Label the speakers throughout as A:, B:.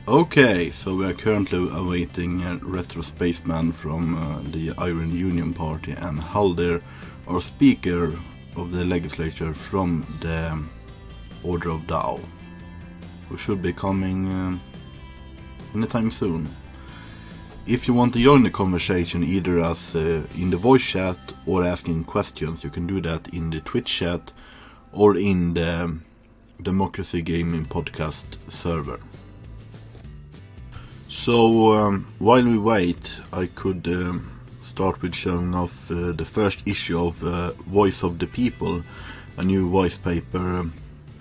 A: Okay, so we are currently awaiting RetroSpaceMan from the Iron Union Party and Haldir, our Speaker of the Legislature from the Order of Dao, who should be coming anytime soon. If you want to join the conversation either as in the voice chat or asking questions, you can do that in the Twitch chat or in the Democraciv gaming podcast server. So while we wait, I could start with showing off the first issue of Voice of the People, a new voice paper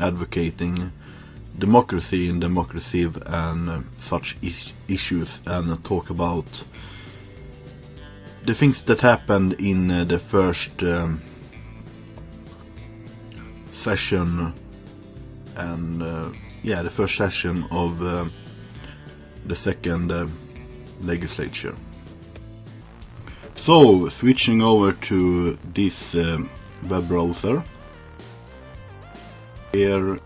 A: advocating democracy in Democraciv and such issues, and talk about the things that happened in the first session and the first session of the second legislature. So, switching over to this web browser. Here,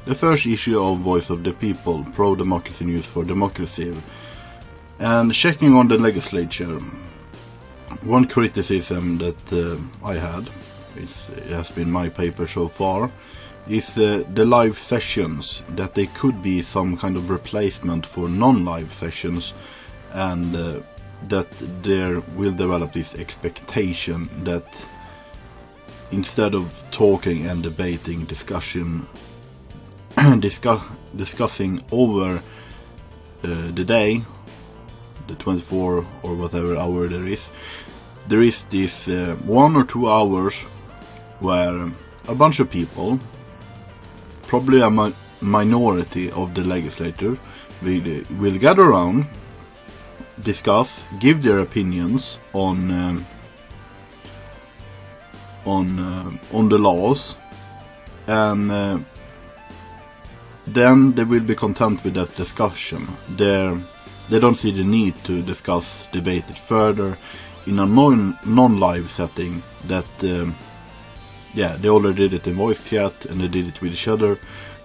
A: the first issue of Voice of the People, pro-democracy news for Democraciv. And checking on the legislature, one criticism that I had, it has been my paper so far, is the live sessions, that they could be some kind of replacement for non-live sessions, and that there will develop this expectation that instead of talking and debating, discussing over the day, the 24 or whatever hour there is this 1 or 2 hours where a bunch of people, probably a minority of the legislature, will gather around, discuss, give their opinions on the laws, and then they will be content with that discussion. They don't see the need to debate it further in a non-live setting. That they already did it in voice chat and they did it with each other.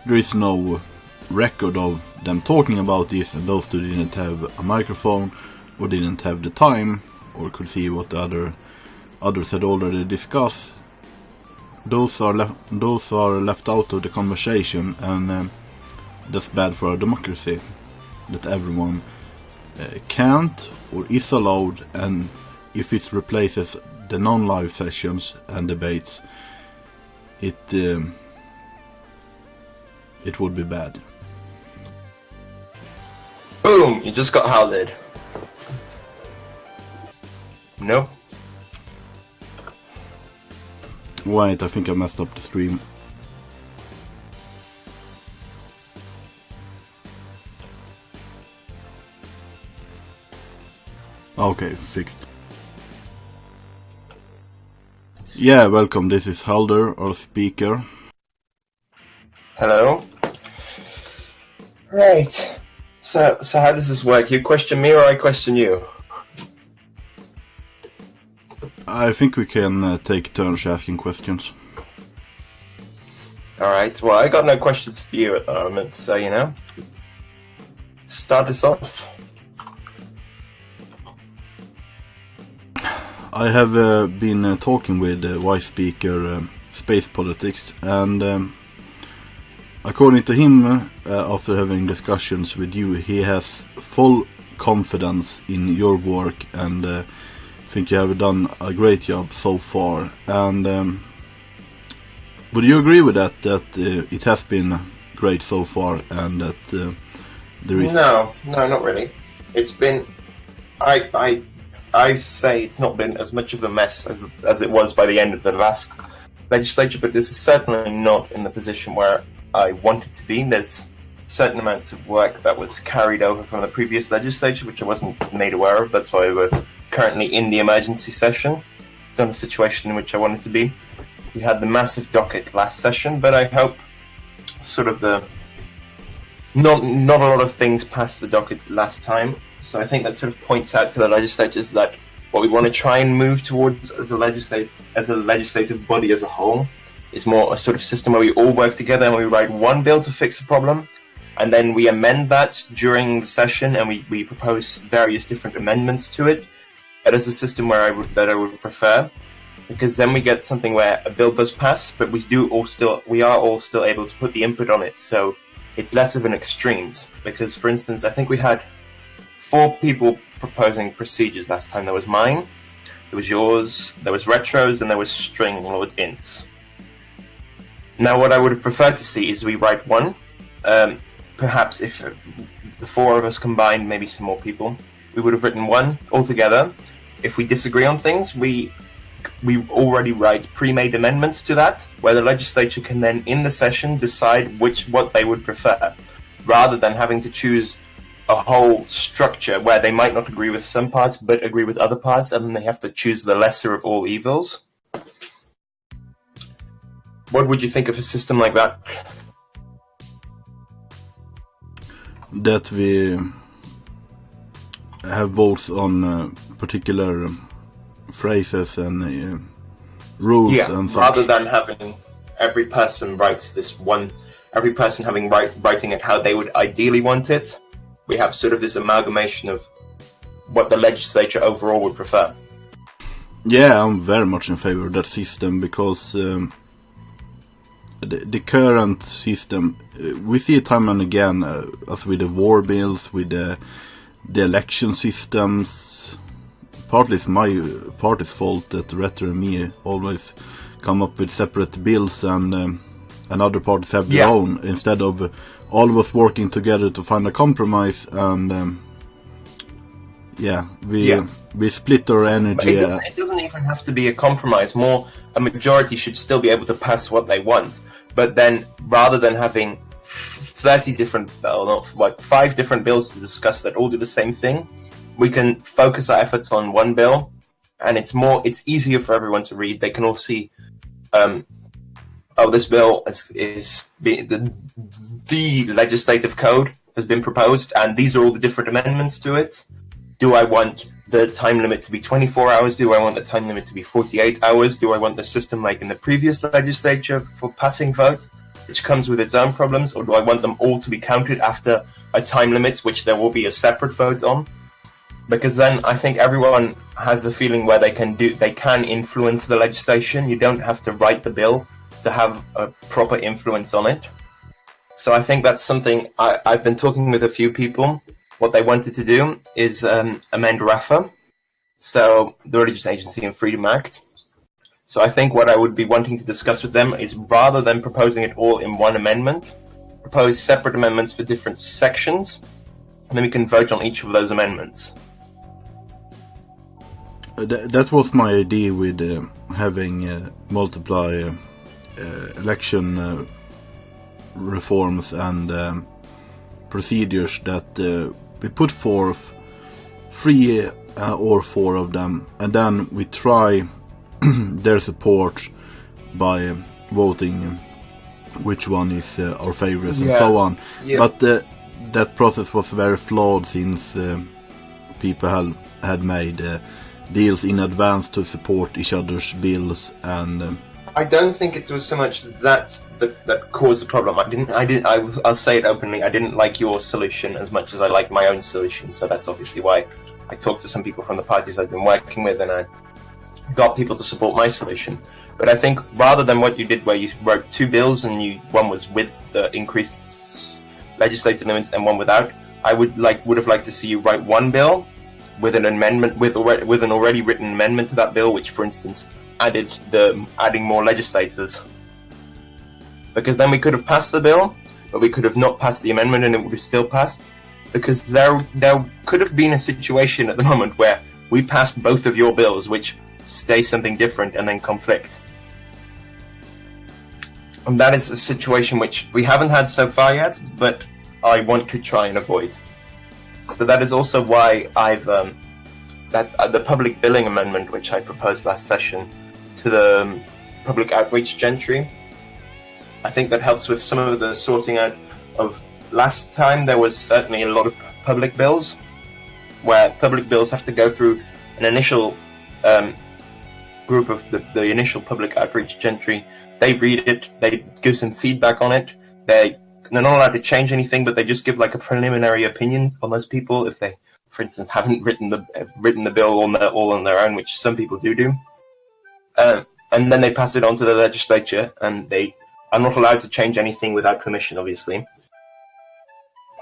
A: There is no record of them talking about this, and those two didn't have a microphone or didn't have the time or could see what the others had already discussed. Those are left out of the conversation, and that's bad for our democracy, that everyone can't or is allowed, and if it replaces the non-live sessions and debates, it would be bad.
B: Boom! You just got Haldir. Nope.
A: Wait, I think I messed up the stream. Okay, fixed. Yeah, welcome. This is Haldir, our speaker.
B: Hello. Right. So how does this work? You question me or I question you?
A: I think we can take turns asking questions.
B: Alright, well, I got no questions for you at the moment, so, start us off.
A: I have been talking with Vice Speaker Space Politics, and according to him, after having discussions with you, he has full confidence in your work, and I think you have done a great job so far. And would you agree with that it has been great so far, and that there is...
B: No, not really. It's been... I say it's not been as much of a mess as it was by the end of the last legislature, but this is certainly not in the position where I want it to be. There's certain amounts of work that was carried over from the previous legislature, which I wasn't made aware of. That's why we're currently in the emergency session. It's not a situation in which I wanted to be. We had the massive docket last session, but I hope sort of not a lot of things passed the docket last time. So I think that sort of points out to the legislatures that what we want to try and move towards as a legislative body as a whole is more a sort of system where we all work together and we write one bill to fix a problem, and then we amend that during the session, and we propose various different amendments to it. That is a system where I would prefer, because then we get something where a bill does pass, but we are all still able to put the input on it, so it's less of an extremes. Because, for instance, I think we had 4 people proposing procedures last time. There was mine, there was yours, there was Retro's, and there was StringLordInt's. Now, what I would have preferred to see is we write one. Perhaps if the 4 of us combined, maybe some more people, we would have written one altogether. If we disagree on things, we already write pre-made amendments to that, where the legislature can then, in the session, decide what they would prefer, rather than having to choose a whole structure where they might not agree with some parts, but agree with other parts, and then they have to choose the lesser of all evils. What would you think of a system like that?
A: That we have votes on particular phrases and rules and such.
B: Rather than having every person writing it how they would ideally want it, we have sort of this amalgamation of what the legislature overall would prefer.
A: Yeah, I'm very much in favor of that system, because the current system, we see it time and again, as with the war bills, with the election systems. Partly it's my party's fault that Retro and me always come up with separate bills, and other parties have their own, instead of all of us working together to find a compromise. And we split our energy.
B: It doesn't even have to be a compromise. A majority should still be able to pass what they want. But then, rather than having 5 different bills to discuss that all do the same thing, we can focus our efforts on one bill, and it's easier for everyone to read. They can all see, this bill is the legislative code has been proposed, and these are all the different amendments to it. Do I want the time limit to be 24 hours? Do I want the time limit to be 48 hours? Do I want the system like in the previous legislature for passing vote, which comes with its own problems? Or do I want them all to be counted after a time limit, which there will be a separate vote on? Because then I think everyone has the feeling where they can influence the legislation. You don't have to write the bill to have a proper influence on it. So I think that's something I've been talking with a few people. What they wanted to do is amend RAFA, so the Religious Agency and Freedom Act. So I think what I would be wanting to discuss with them is, rather than proposing it all in one amendment, propose separate amendments for different sections, and then we can vote on each of those amendments.
A: That was my idea with having multiply election reforms and procedures, that we put forth 3 or 4 of them, and then we try their support by voting which one is our favorites and so on. But that process was very flawed, since people had made deals in advance to support each other's bills, and
B: I don't think it was so much that caused the problem. I'll say it openly. I didn't like your solution as much as I liked my own solution. So that's obviously why I talked to some people from the parties I've been working with, and I got people to support my solution. But I think, rather than what you did, where you wrote 2 bills and one was with the increased legislative limits and one without, I would have liked to see you write one bill with an amendment, with an already written amendment to that bill, which, for instance, adding more legislators, because then we could have passed the bill, but we could have not passed the amendment and it would have still passed, because there could have been a situation at the moment where we passed both of your bills, which say something different and then conflict. And that is a situation which we haven't had so far yet, but I want to try and avoid. So that is also why I've the public billing amendment, which I proposed last session, to the public outreach gentry. I think that helps with some of the sorting out of. Last time there was certainly a lot of public bills, where public bills have to go through an initial group of the initial public outreach gentry, they read it, they give some feedback on it. They're not allowed to change anything, but they just give like a preliminary opinion on those people if they, for instance, haven't written the bill all on their own, which some people do. And then they pass it on to the legislature, and they are not allowed to change anything without permission, obviously.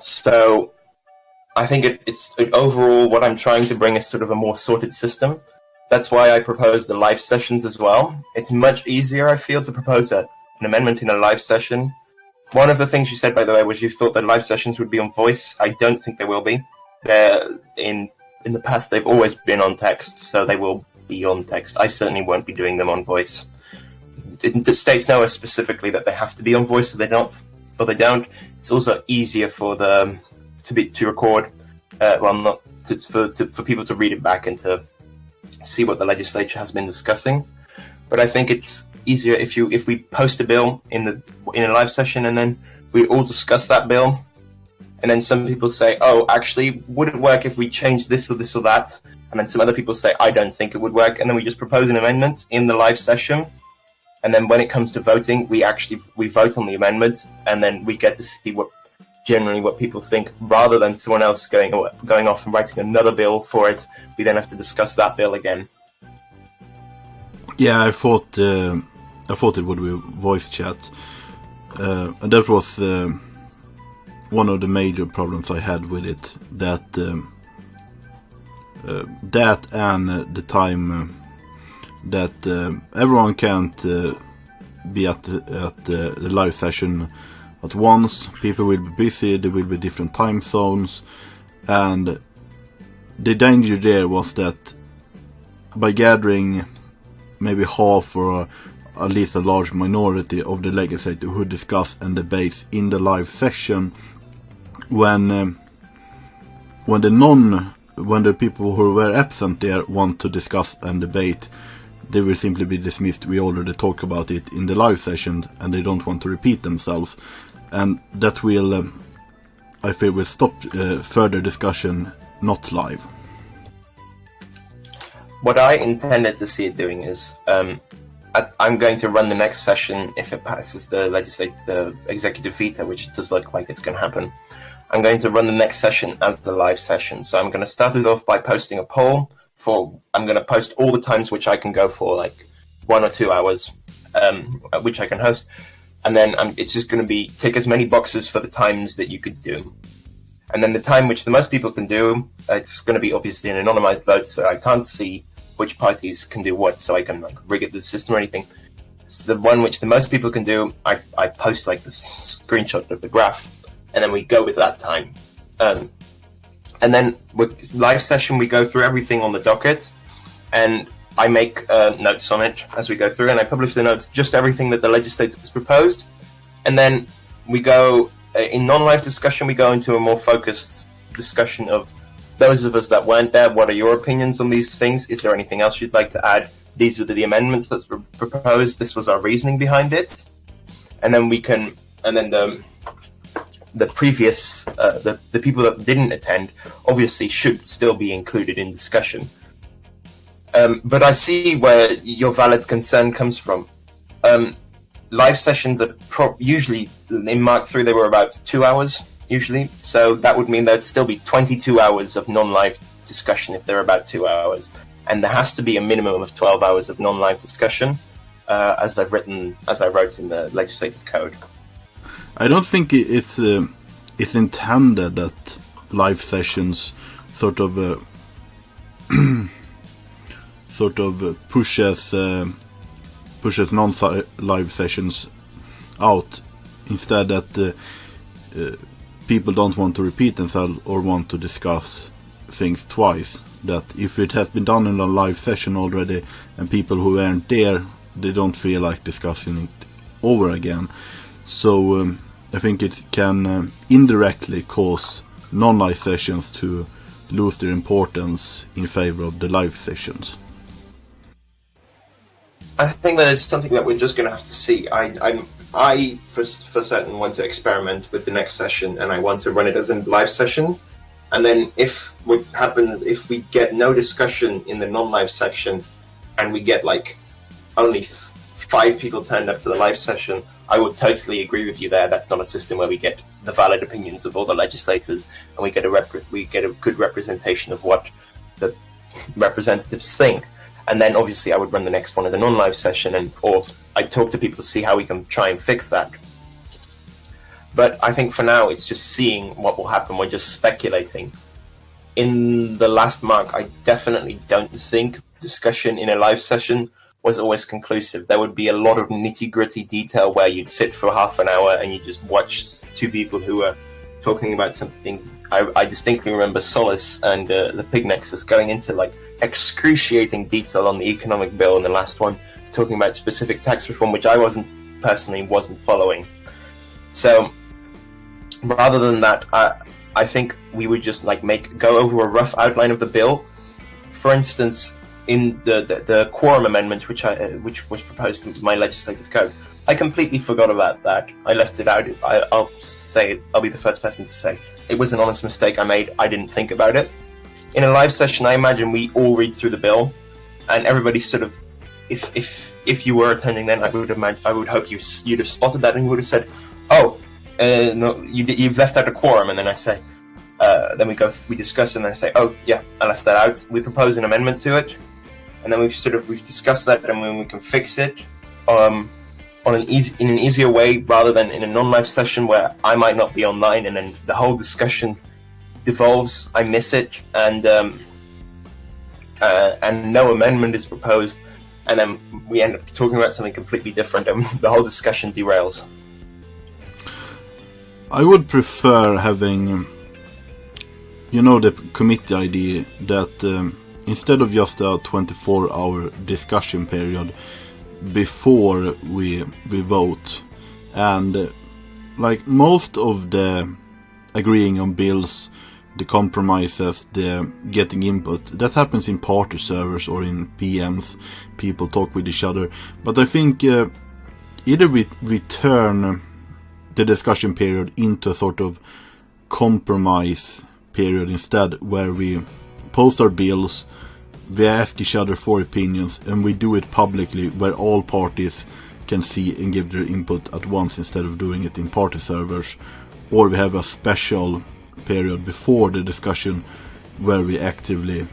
B: So I think it's overall what I'm trying to bring is sort of a more sorted system. That's why I propose the live sessions as well. It's much easier, I feel, to propose an amendment in a live session. One of the things you said, by the way, was you thought that live sessions would be on voice. I don't think they will be. In the past, they've always been on text, so they will be on text. I certainly won't be doing them on voice. The states know specifically that they have to be on voice, or they don't. It's also easier for them to record. For people to read it back and to see what the legislature has been discussing. But I think it's easier if we post a bill in a live session, and then we all discuss that bill. And then some people say, oh, actually, would it work if we change this or this or that? And then some other people say, I don't think it would work. And then we just propose an amendment in the live session. And then when it comes to voting, we vote on the amendment, and then we get to see what people think, rather than someone else going off and writing another bill for it. We then have to discuss that bill again.
A: Yeah, I thought it would be voice chat. And that was one of the major problems I had with it, that and the time that everyone can't be at the live session at once. People will be busy, there will be different time zones, and the danger there was that by gathering maybe half or at least a large minority of the legislature who discuss and debates in the live session, when the people who were absent there want to discuss and debate, they will simply be dismissed. We already talked about it in the live session, and they don't want to repeat themselves, and that will, I feel, will stop further discussion not live.
B: What I intended to see it doing is, I'm going to run the next session if it passes the executive veto, which does look like it's going to happen. I'm going to run the next session as the live session. So I'm going to start it off by posting a poll I'm going to post all the times which I can go for, like 1 or 2 hours, which I can host. And then it's just going to be tick as many boxes for the times that you could do. And then the time which the most people can do, it's going to be obviously an anonymized vote, so I can't see which parties can do what, so I can rig it to the system or anything. So the one which the most people can do, I post the screenshot of the graph, and then we go with that time. And then with live session, we go through everything on the docket, and I make notes on it as we go through, and I publish the notes, just everything that the legislators proposed. And then we go, in non-live discussion, we go into a more focused discussion of those of us that weren't there. What are your opinions on these things? Is there anything else you'd like to add? These were the amendments that were proposed. This was our reasoning behind it. And then the previous, the people that didn't attend, obviously should still be included in discussion. But I see where your valid concern comes from. Live sessions are usually, in Mk4, they were about 2 hours, usually. So that would mean there'd still be 22 hours of non-live discussion if they're about 2 hours. And there has to be a minimum of 12 hours of non-live discussion, as I wrote in the legislative code.
A: I don't think it's intended that live sessions sort of pushes non-live sessions out. Instead, that people don't want to repeat themselves or want to discuss things twice. That if it has been done in a live session already and people who aren't there, they don't feel like discussing it over again. So I think it can indirectly cause non-live sessions to lose their importance in favor of the live sessions.
B: I think that is something that we're just going to have to see. I for certain want to experiment with the next session, and I want to run it as a live session. And then if what happens, if we get no discussion in the non-live section, and we get like only 5 people turned up to the live session, I would totally agree with you there. That's not a system where we get the valid opinions of all the legislators, and we get a good representation of what the representatives think. And then obviously I would run the next one as a non-live session, or I'd talk to people to see how we can try and fix that. But I think for now it's just seeing what will happen. We're just speculating. In the last mark, I definitely don't think discussion in a live session was always conclusive. There would be a lot of nitty-gritty detail where you'd sit for half an hour and you just watch 2 people who were talking about something. I distinctly remember Solace and the Pig Nexus going into like excruciating detail on the economic bill in the last one, talking about specific tax reform, which I personally wasn't following. So rather than that, I think we would just like go over a rough outline of the bill. For instance, in the quorum amendment, which was proposed into my legislative code, I completely forgot about that. I left it out. I'll be the first person to say it was an honest mistake I made. I didn't think about it. In a live session, I imagine we all read through the bill, and everybody sort of, if you were attending, then I would hope you'd have spotted that, and you would have said, "Oh, no, you've left out a quorum," and then I say, then we discuss, and I say, "Oh, yeah, I left that out." We propose an amendment to it, and then we've discussed that, and when we can fix it in an easier way, rather than in a non-live session where I might not be online, and then the whole discussion devolves. I miss it, and no amendment is proposed, and then we end up talking about something completely different, and the whole discussion derails.
A: I would prefer having, the committee idea that instead of just a 24-hour discussion period before we vote, and like most of the agreeing on bills, the compromises, the getting input, that happens in party servers or in PMs. People talk with each other. But I think either we turn the discussion period into a sort of compromise period instead, where we post our bills, we ask each other for opinions, and we do it publicly where all parties can see and give their input at once, instead of doing it in party servers. Or we have a special period before the discussion where we actively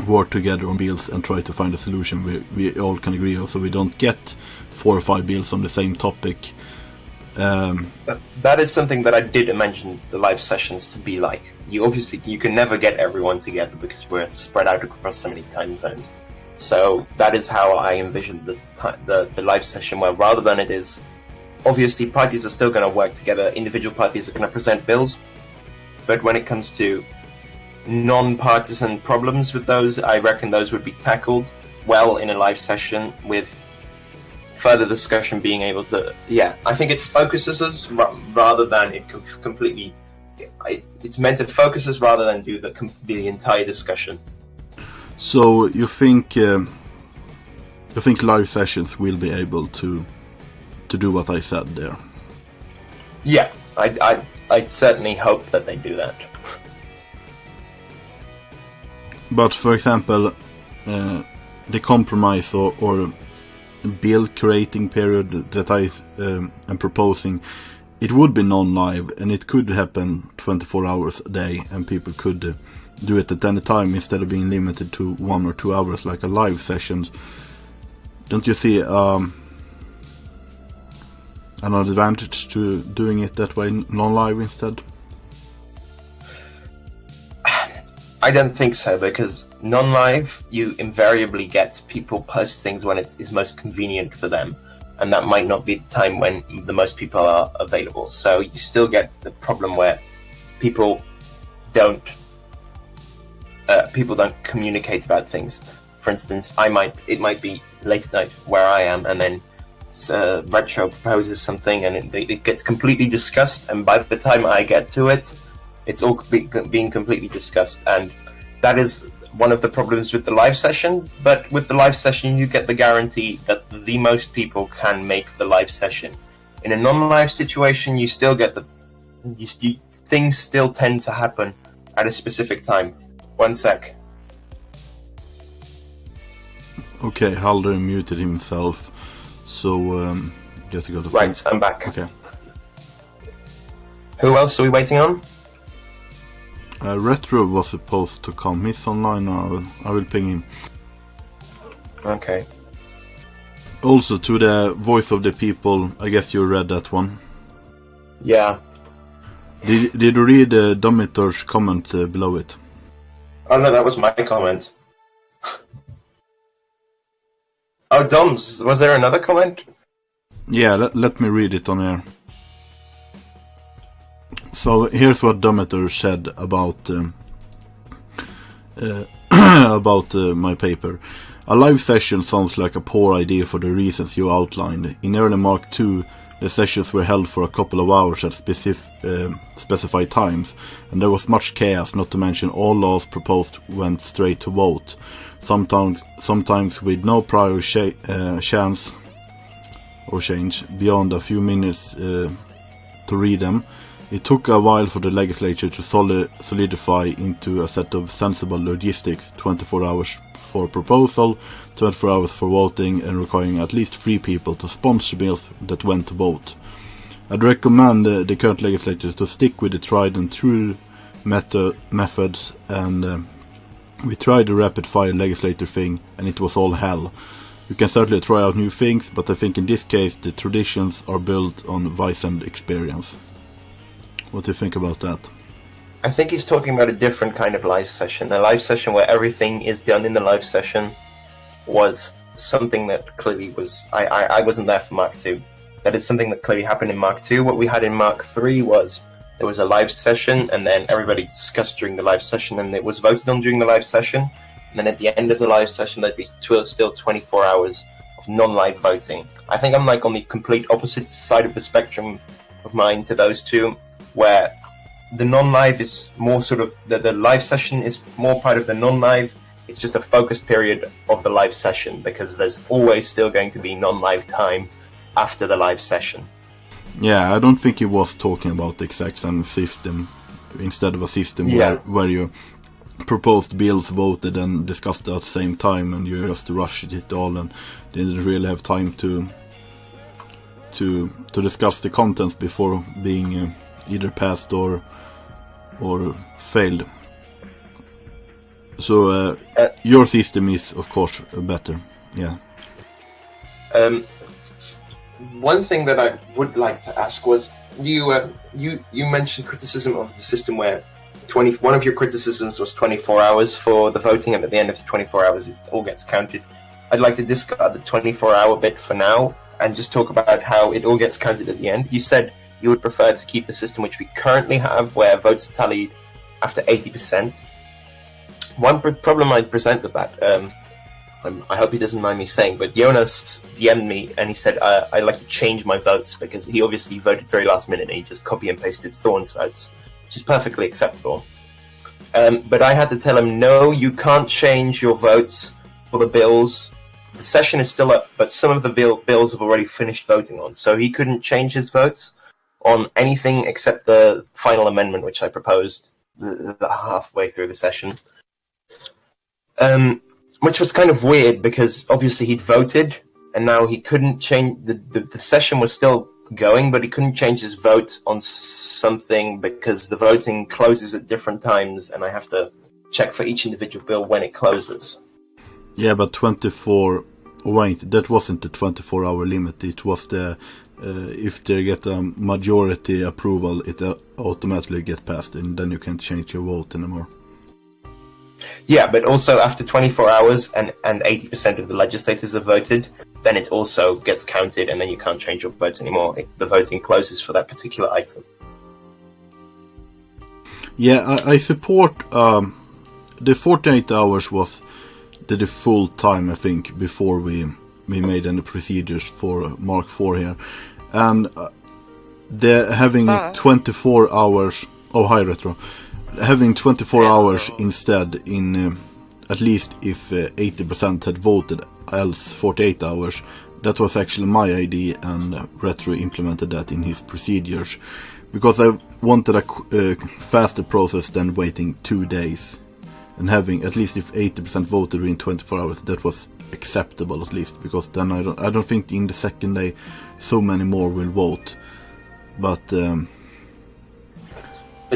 A: work together on bills and try to find a solution we all can agree on, so we don't get 4 or 5 bills on the same topic.
B: That is something that I did imagine the live sessions to be like. You can never get everyone together because we're spread out across so many time zones. So that is how I envisioned the live session, where rather than it is, obviously parties are still going to work together, individual parties are going to present bills, but when it comes to non-partisan problems with those, I reckon those would be tackled well in a live session, with further discussion being able to, I think it focuses us rather than it completely, it's meant to focus us rather than do the entire discussion.
A: So you think live sessions will be able to do what I said there?
B: Yeah, I'd certainly hope that they do that.
A: But for example, the compromise or bill creating period that I am proposing, it would be non-live, and it could happen 24 hours a day, and people could do it at any time instead of being limited to 1 or 2 hours like a live session. Don't you see an advantage to doing it that way, non-live instead?
B: I don't think so, because non-live, you invariably get people post things when it is most convenient for them, and that might not be the time when the most people are available. So you still get the problem where people don't communicate about things. For instance, it might be late at night where I am, and then Retro proposes something, and it gets completely discussed, and by the time I get to it, it's all being completely discussed, and that is one of the problems with the live session. But with the live session, you get the guarantee that the most people can make the live session. In a non-live situation, you still get things still tend to happen at a specific time. One sec.
A: Okay, Haldir muted himself, so just to go to
B: Right, I'm back.
A: Okay.
B: Who else are we waiting on?
A: Retro was supposed to come. He's online now. I will ping him.
B: Okay.
A: Also, to the voice of the people, I guess you read that one.
B: Yeah.
A: Did you read Domitor's comment below it?
B: Oh no, that was my comment. Oh, Doms, was there another comment?
A: Yeah, let me read it on air. So here's what Domitor said about my paper. A live session sounds like a poor idea for the reasons you outlined. In early Mark 2, the sessions were held for a couple of hours at specified times, and there was much chaos, not to mention all laws proposed went straight to vote. Sometimes with no prior chance or change beyond a few minutes to read them. It took a while for the legislature to solidify into a set of sensible logistics, 24 hours for proposal, 24 hours for voting, and requiring at least 3 people to sponsor bills that went to vote. I'd recommend the current legislators to stick with the tried and true methods, and we tried the rapid fire legislator thing, and it was all hell. You can certainly try out new things, but I think in this case the traditions are built on advice and experience. What do you think about that?
B: I think he's talking about a different kind of live session. A live session where everything is done in the live session was something that clearly was... I wasn't there for Mark 2. That is something that clearly happened in Mark 2. What we had in Mark 3 was there was a live session, and then everybody discussed during the live session, and it was voted on during the live session. And then at the end of the live session, there'd be still 24 hours of non-live voting. I think I'm like on the complete opposite side of the spectrum of mine to those two, where the non-live is more sort of, the live session is more part of the non-live. It's just a focused period of the live session, because there's always still going to be non-live time after the live session.
A: Yeah, I don't think he was talking about the exact same system, instead of a system where you proposed bills, voted and discussed at the same time, and you just rushed it all and didn't really have time to discuss the contents before being either passed or failed. So your system is of course better. Yeah.
B: One thing that I would like to ask was you mentioned criticism of the system where one of your criticisms was 24 hours for the voting, and at the end of the 24 hours it all gets counted. I'd like to discard the 24-hour bit for now and just talk about how it all gets counted at the end. You said you would prefer to keep the system which we currently have, where votes are tallied after 80%. One problem I'd present with that, I hope he doesn't mind me saying, but Jonas DM'd me and he said I'd like to change my votes, because he obviously voted very last minute and he just copy and pasted Thorn's votes, which is perfectly acceptable. But I had to tell him, no, you can't change your votes for the bills. The session is still up, but some of the bills have already finished voting on, so he couldn't change his votes on anything except the final amendment, which I proposed the halfway through the session. Which was kind of weird, because obviously he'd voted, and now he couldn't change... The session was still going, but he couldn't change his vote on something, because the voting closes at different times, and I have to check for each individual bill when it closes.
A: Yeah, but 24... Wait, that wasn't the 24-hour limit. It was the... if they get a majority approval, it automatically get passed, and then you can't change your vote anymore.
B: Yeah, but also after 24 hours and 80% of the legislators have voted, then it also gets counted, and then you can't change your vote anymore. The voting closes for that particular item.
A: Yeah, I support... the 48 hours was the default time, I think, before we made any procedures for Mark 4 here. And having 24 hours... Oh, hi, Retro. Having 24 hours instead, in at least if 80% had voted, else 48 hours, that was actually my idea, and Retro implemented that in his procedures, because I wanted a faster process than waiting 2 days, and having at least if 80% voted within 24 hours, that was acceptable, at least, because then I don't think in the second day so many more will vote. But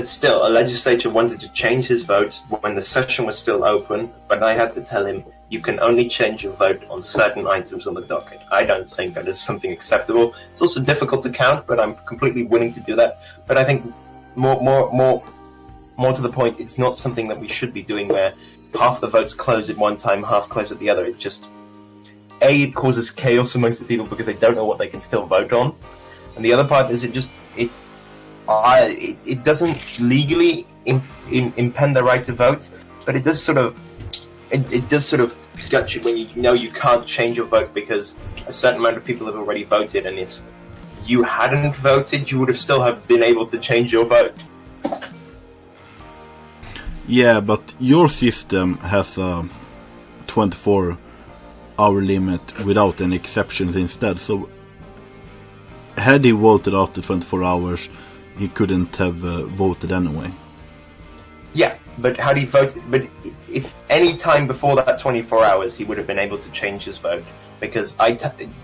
B: still, a legislator wanted to change his vote when the session was still open, but I had to tell him, you can only change your vote on certain items on the docket. I don't think that is something acceptable. It's also difficult to count, but I'm completely willing to do that. But I think more to the point, it's not something that we should be doing where half the votes close at one time, half close at the other. It just, it causes chaos amongst the people because they don't know what they can still vote on. And the other part is it doesn't legally impede the right to vote, but it does sort of gut you when you know you can't change your vote because a certain amount of people have already voted, and if you hadn't voted, you would have still have been able to change your vote.
A: Yeah, but your system has a 24-hour limit without any exceptions instead, so had he voted after 24 hours, he couldn't have voted anyway.
B: Yeah, but had he voted, but if any time before that 24 hours, he would have been able to change his vote, because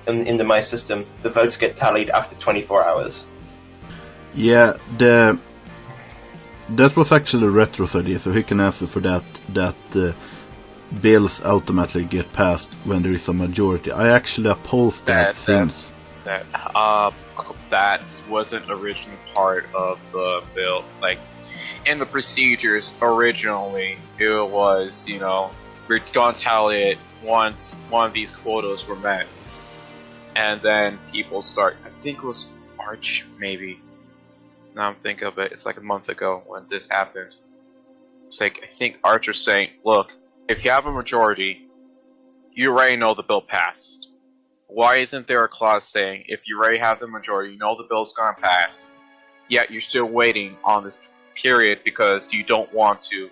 B: in my system, the votes get tallied after 24 hours.
A: Yeah, that was actually Retro's idea, so he can answer for that bills automatically get passed when there is a majority. I actually oppose that since...
C: That wasn't originally part of the bill. Like, in the procedures, originally, it was, we're going to tally it once one of these quotas were met. And then people start, I think it was March, maybe. Now I'm thinking of it, it's like a month ago when this happened. It's like, I think Archer's saying, look, if you have a majority, you already know the bill passed. Why isn't there a clause saying, if you already have the majority, you know the bill's gonna pass, yet you're still waiting on this period because you don't want to,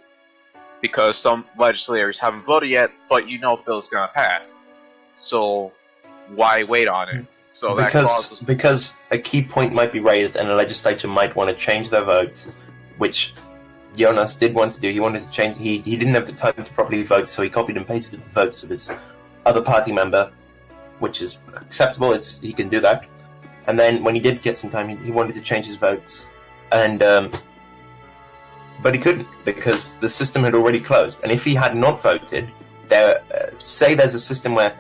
C: because some legislators haven't voted yet, but you know the bill's gonna pass. So, why wait on it? So because a key point might be raised and a legislature might want to change their vote, which Jonas did want to do. He wanted to change. He didn't have the time to properly vote, so he copied and pasted the votes of his other party member, which is acceptable. He can do that. And then when he did get some time, he wanted to change his votes, and but he couldn't because the system had already closed. And if he had not voted, say there's a system where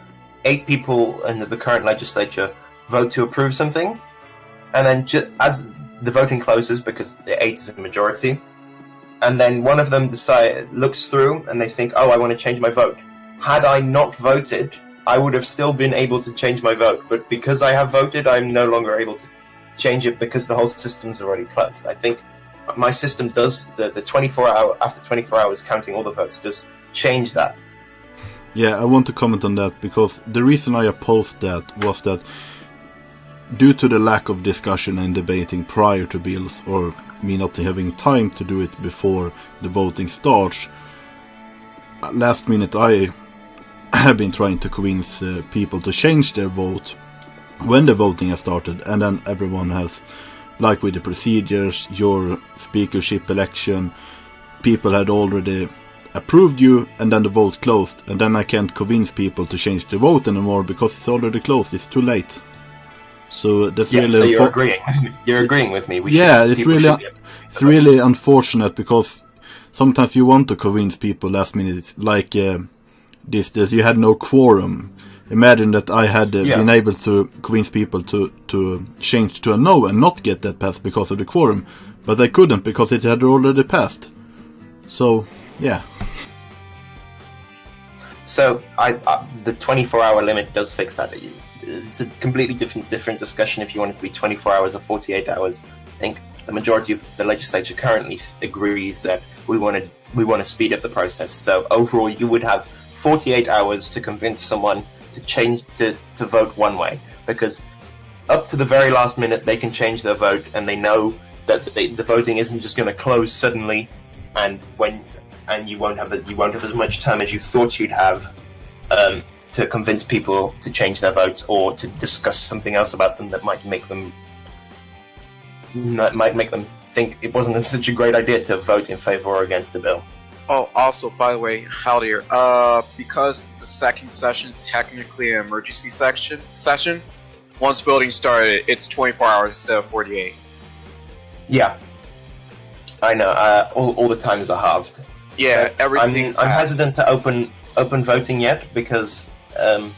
C: 8 people in the current legislature vote to approve something, and then as the voting closes, because the 8 is a majority, and then one of them looks through and they think, oh, I want to change my vote. Had I not voted, I would have still been able to change my vote, but because I have voted, I'm no longer able to change it because the whole system's already closed. I think my system does, the 24-hour, after 24 hours counting all the votes, does change that.
A: Yeah, I want to comment on that, because the reason I opposed that was that due to the lack of discussion and debating prior to bills, or me not having time to do it before the voting starts, last minute I have been trying to convince people to change their vote when the voting has started, and then everyone has, like with the procedures, your speakership election, people had already approved you, and then the vote closed, and then I can't convince people to change the vote anymore because it's already closed. It's too late. So that's really.
B: So you're agreeing. You're agreeing with me.
A: It's really unfortunate, because sometimes you want to convince people last minute, like this, that you had no quorum. Imagine that I had been able to convince people to change to a no and not get that passed because of the quorum, but I couldn't because it had already passed. So. Yeah. So
B: the 24-hour limit does fix that. It's a completely different discussion if you want it to be 24 hours or 48 hours. I think the majority of the legislature currently agrees that we want to speed up the process. So overall, you would have 48 hours to convince someone to change to vote one way, because up to the very last minute they can change their vote, and they know that the voting isn't just going to close suddenly, and you won't have as much time as you thought you'd have to convince people to change their votes or to discuss something else about them that might make them think it wasn't such a great idea to vote in favor or against a bill.
C: Oh, also, by the way, Haldir, because the second session is technically an emergency session, once building started, it's 24 hours instead of 48.
B: Yeah. I know, all the times are halved.
C: Yeah, everything's
B: I'm hesitant to open voting yet because open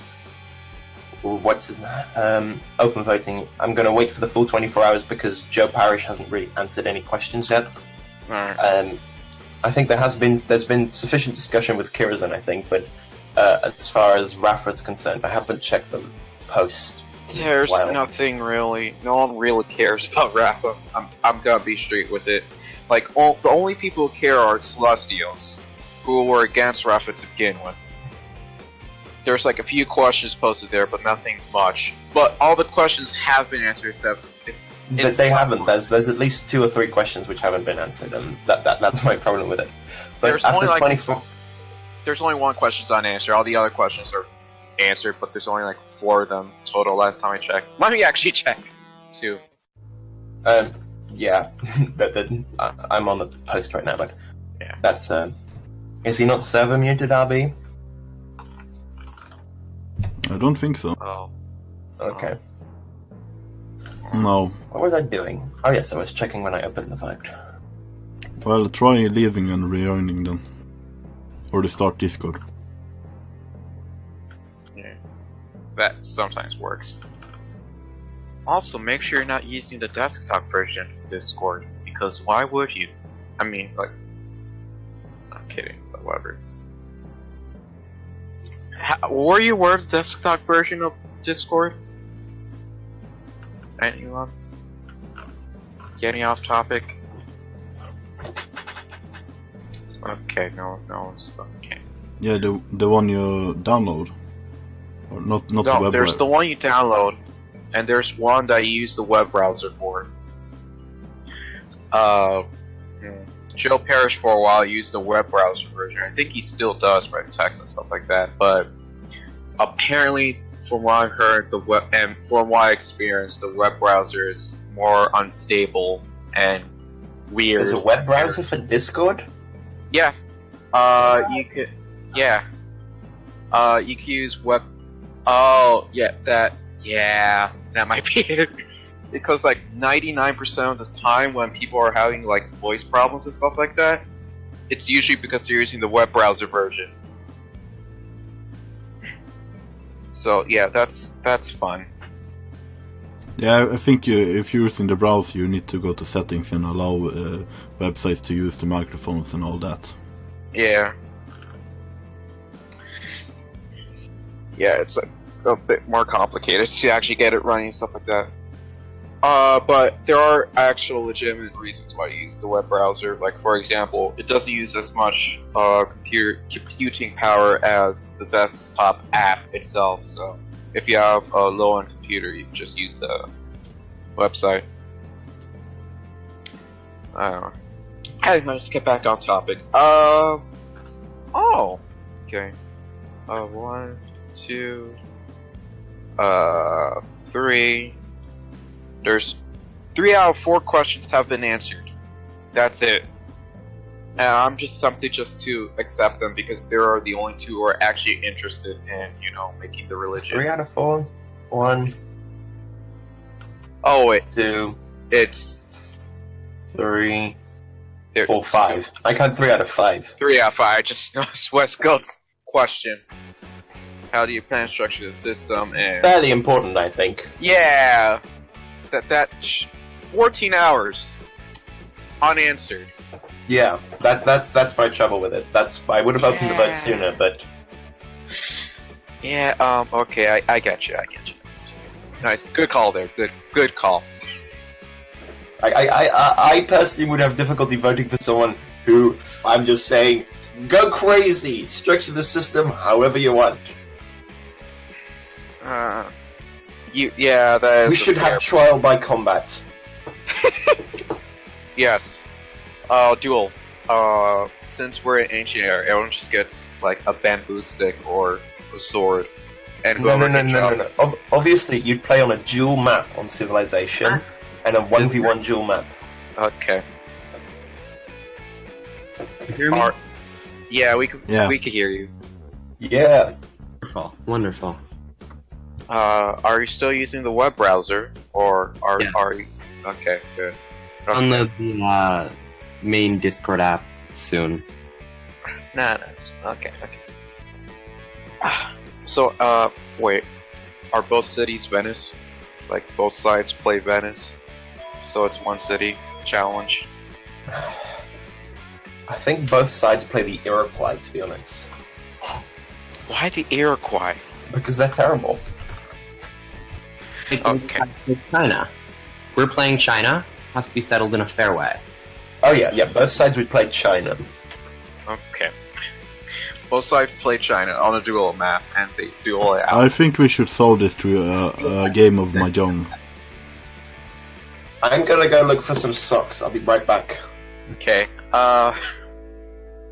B: voting. I'm going to wait for the full 24 hours because Joe Parrish hasn't really answered any questions yet.
C: Alright.
B: I think there's been sufficient discussion with Kirazan, I think, but as far as Rafa's concerned, I haven't checked the post.
C: There's nothing really. No one really cares about Rafa. I'm gonna be straight with it. Like, the only people who care are Celestials, who were against Rafa to begin with. There's like a few questions posted there, but nothing much. But all the questions have been answered.
B: But they haven't. There's at least 2 or 3 questions which haven't been answered, and that's my problem with it. But
C: there's
B: after
C: only
B: 24,
C: there's only one question unanswered. All the other questions are answered, but there's only like 4 of them total. Last time I checked. Let me actually check too.
B: Yeah, I'm on the post right now, but
C: yeah,
B: that's is he not server muted, RB?
A: I don't think so.
C: Oh.
B: Okay.
A: No.
B: What was I doing? Oh yes, I was checking when I opened the vote.
A: Well, try leaving and rejoining then. Or to start Discord.
C: Yeah. That sometimes works. Also, make sure you're not using the desktop version of Discord, because why would you? I mean, like, I'm kidding, but whatever. Were you aware of the desktop version of Discord? Anyone? Getting off topic? Okay, no one's okay.
A: Yeah, the one you download. Or not the
C: No,
A: web
C: there's the one you download, and there's one that you use the web browser for. Joe Parrish for a while used the web browser version. I think he still does write text and stuff like that, but apparently, from what I've heard, and from what I experienced, the web browser is more unstable and weird.
B: There's a web browser for Discord?
C: Yeah. You could. Yeah. You could use web. Oh, yeah. That might be it. Because like 99% of the time when people are having like voice problems and stuff like that, it's usually because they're using the web browser version. So yeah, that's fun.
A: Yeah, I think if you're using the browser, you need to go to settings and allow websites to use the microphones and all that.
C: Yeah. Yeah, it's a bit more complicated to actually get it running and stuff like that. But there are actual legitimate reasons why you use the web browser. Like, for example, it doesn't use as much computing power as the desktop app itself. So, if you have a low-end computer, you can just use the website. I don't know. Anyway, let's get back on topic. Oh, okay. 1, 2, 3. There's 3 out of 4 questions have been answered. That's it. And I'm just tempted just to accept them because there are the only 2 who are actually interested in, making the religion.
B: 3 out of 4? 1.
C: Oh wait.
B: 2.
C: It's
B: 3. 4, 5. I count 3 out of 5.
C: 3 out of 5. I just noticed West Coast's question. How do you plan to structure the system? And
B: fairly important, I think.
C: Yeah. That 14 hours unanswered.
B: Yeah, that's my trouble with it. I would have opened the vote sooner, but
C: yeah. Okay, I get you. Nice, good call there. Good call.
B: I personally would have difficulty voting for someone who I'm just saying, go crazy, structure the system however you want.
C: That is.
B: We should have trial by combat.
C: Yes. Duel. Since we're in ancient era, everyone just gets like a bamboo stick or a sword. And
B: No. Obviously, you'd play on a dual map on Civilization, and a 1v1 dual map.
C: Okay.
D: You hear me?
C: Yeah, we could hear you.
B: Yeah.
D: Wonderful.
C: Are you still using the web browser, or are you? Okay, good. Okay.
D: Download the main Discord app soon.
C: Nah, okay. So, wait. Are both cities Venice? Like, both sides play Venice? So it's one city challenge?
B: I think both sides play the Iroquois, to be honest.
C: Why the Iroquois?
B: Because they're terrible.
C: Okay.
D: China. We're playing China. Has to be settled in a fair way.
B: Oh yeah, both sides would play China.
C: Okay. Both sides play China on a dual map, and they duel it out.
A: I think we should solve this through a game of Mahjong.
B: I'm gonna go look for some socks. I'll be right back.
C: Okay.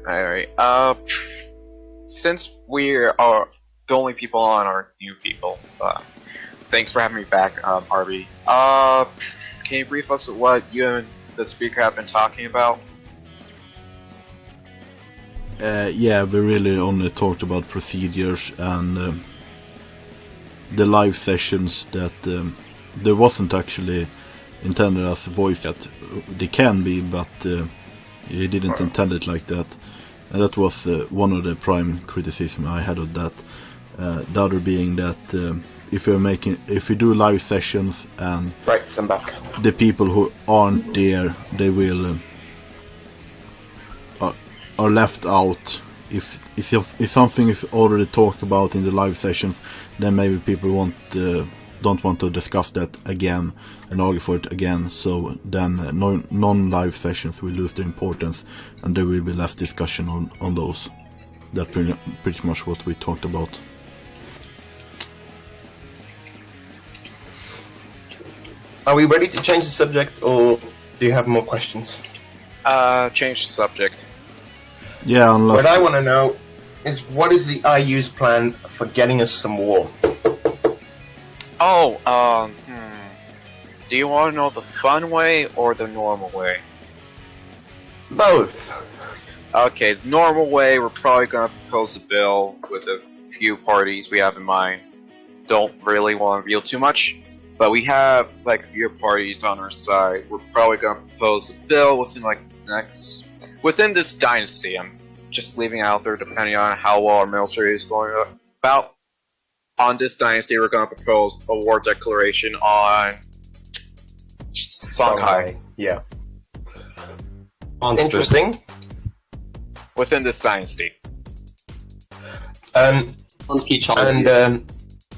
C: Alright. Since we are the only people on are new people, thanks for having me back, Harvey. Can you brief us with what you and the speaker have been talking about?
A: Yeah, we really only talked about procedures and the live sessions that there wasn't actually intended as a voice chat. They can be, but he didn't intend it like that. And that was one of the prime criticism I had of that. The other being that if we do live sessions and
B: Right, I'm back.
A: the people who aren't there, they will are left out. If something is already talked about in the live sessions, then maybe people don't want to discuss that again and argue for it again. So then non-live sessions will lose their importance, and there will be less discussion on those. That's pretty much what we talked about.
B: Are we ready to change the subject, or do you have more questions?
C: Change the subject.
A: Yeah, unless...
B: What I want to know is, what is the IU's plan for getting us some war?
C: Oh, do you want to know the fun way or the normal way?
B: Both.
C: Okay, the normal way, we're probably going to propose a bill with a few parties we have in mind. Don't really want to reveal too much, but we have like a few parties on our side. We're probably going to propose a bill within like within this dynasty. I'm just leaving it out there depending on how well our military is going about. On this dynasty, we're going to propose a war declaration on Songhai.
B: Yeah.
D: Monsters.
B: Interesting.
C: Within this dynasty.
B: And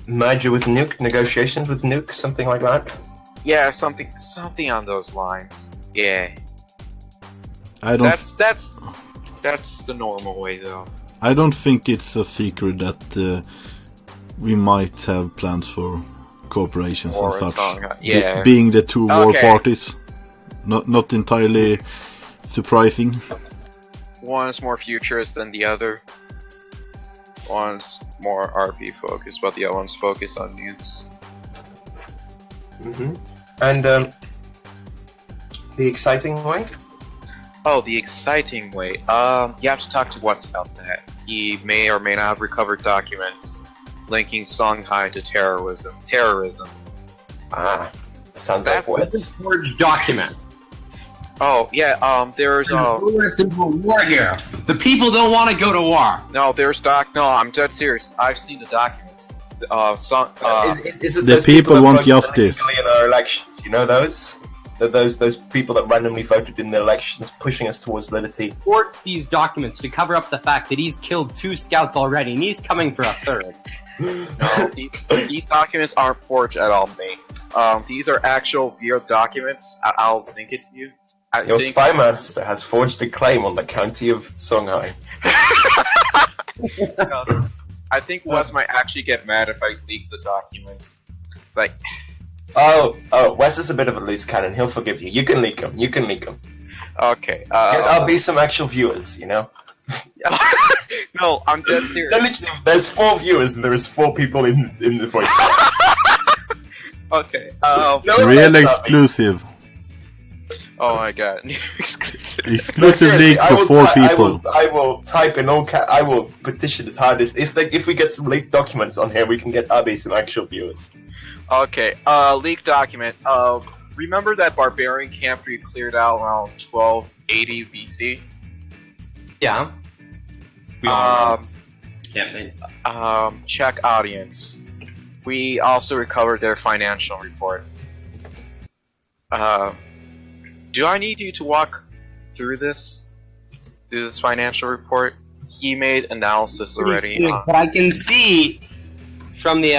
B: merger with Nuke, negotiations with Nuke, something like that.
C: Yeah, something on those lines. Yeah.
A: I don't.
C: That's the normal way, though.
A: I don't think it's a secret that we might have plans for cooperations
C: Or
A: and such.
C: Yeah.
A: Being the two war
C: Okay.
A: parties, not entirely surprising.
C: One is more futurist than the other. One's more RP focused, but the other one's focused on nukes.
B: Mm-hmm. And the exciting way?
C: Oh, the exciting way. You have to talk to Wes about that. He may or may not have recovered documents linking Songhai to terrorism.
B: Sounds like Wes.
D: Forged document.
C: Oh, yeah, there's
D: We're a simple war here. The people don't want to go to war.
C: no, I'm dead serious. I've seen the documents.
B: Is it
A: The
B: those
A: people
B: that
A: want
B: voted
A: justice.
B: illegally in our elections? You know those? Those people that randomly voted in the elections, pushing us towards liberty.
D: Forged these documents to cover up the fact that he's killed 2 scouts already, and he's coming for a 3rd.
C: No, these documents aren't forged at all, mate. These are actual real documents. I'll link it to you.
B: Your spy master has forged a claim on the county of Songhai.
C: I think Wes might actually get mad if I leak the documents. Like,
B: Oh, Wes is a bit of a loose cannon. He'll forgive you. You can leak them.
C: okay.
B: There'll be some actual viewers, you know?
C: No, I'm dead serious.
B: Literally, there's 4 viewers and there is 4 people in the voice.
C: Okay.
B: No,
A: Real
B: that's not me.
A: exclusive.
C: Oh my god, new exclusive.
A: Exclusive leak for 4 people.
B: I will type in all I will petition as hard if we get some leaked documents on here, we can get Abby some actual viewers.
C: Okay, leaked document. Remember that barbarian camp we cleared out around 1280 BC?
D: Yeah.
C: Check audience. We also recovered their financial report. Do I need you to walk through this financial report? He made analysis already.
D: But I can see from the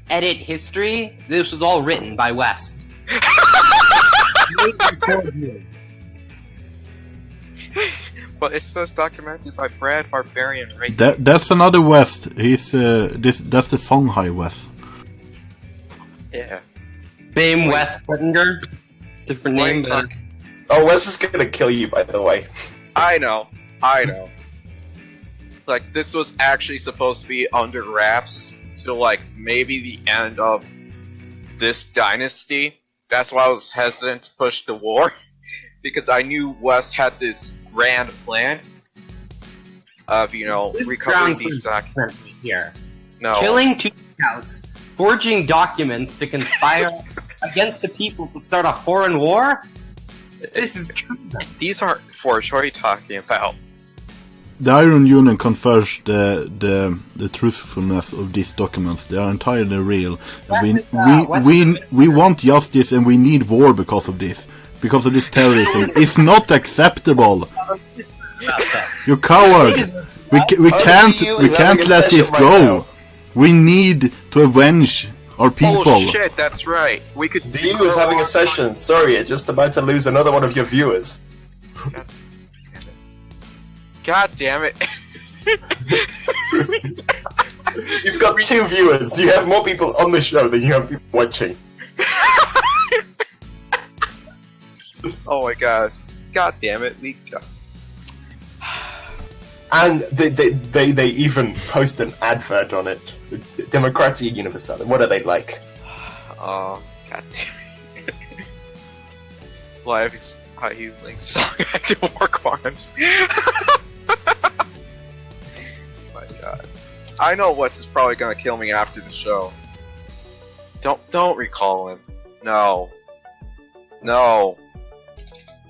D: edit history, this was all written by West.
C: But it says documented by Brad Barbarian right
A: That's another West. He's that's the Songhai West.
C: Yeah.
D: Same West Buttinger. Different name, but...
B: Oh, Wes is gonna kill you, by the way.
C: I know. Like, this was actually supposed to be under wraps till, like, maybe the end of this dynasty. That's why I was hesitant to push the war. Because I knew Wes had this grand plan of, recovering these documents.
D: Here.
C: No.
D: Killing 2 scouts, forging documents to conspire against the people to start a foreign war? This is treason.
C: These aren't forged. What are you talking about?
A: The Iron Union confers the truthfulness of these documents. They are entirely real. We want justice and we need war because of this. Because of this terrorism. It's not acceptable. You coward. We can't let this go. We need to avenge our people.
C: Oh shit, that's right. We could.
B: DU is having a session. Sorry, you're just about to lose another one of your viewers.
C: God damn it.
B: You've got 2 viewers. You have more people on the show than you have people watching.
C: Oh my god. God damn it.
B: And they even post an advert on it. Democraciv Universal. What are they like?
C: Oh, god damn it. Live IU link song active war crimes. My god. I know Wes is probably gonna kill me after the show. Don't recall him. No.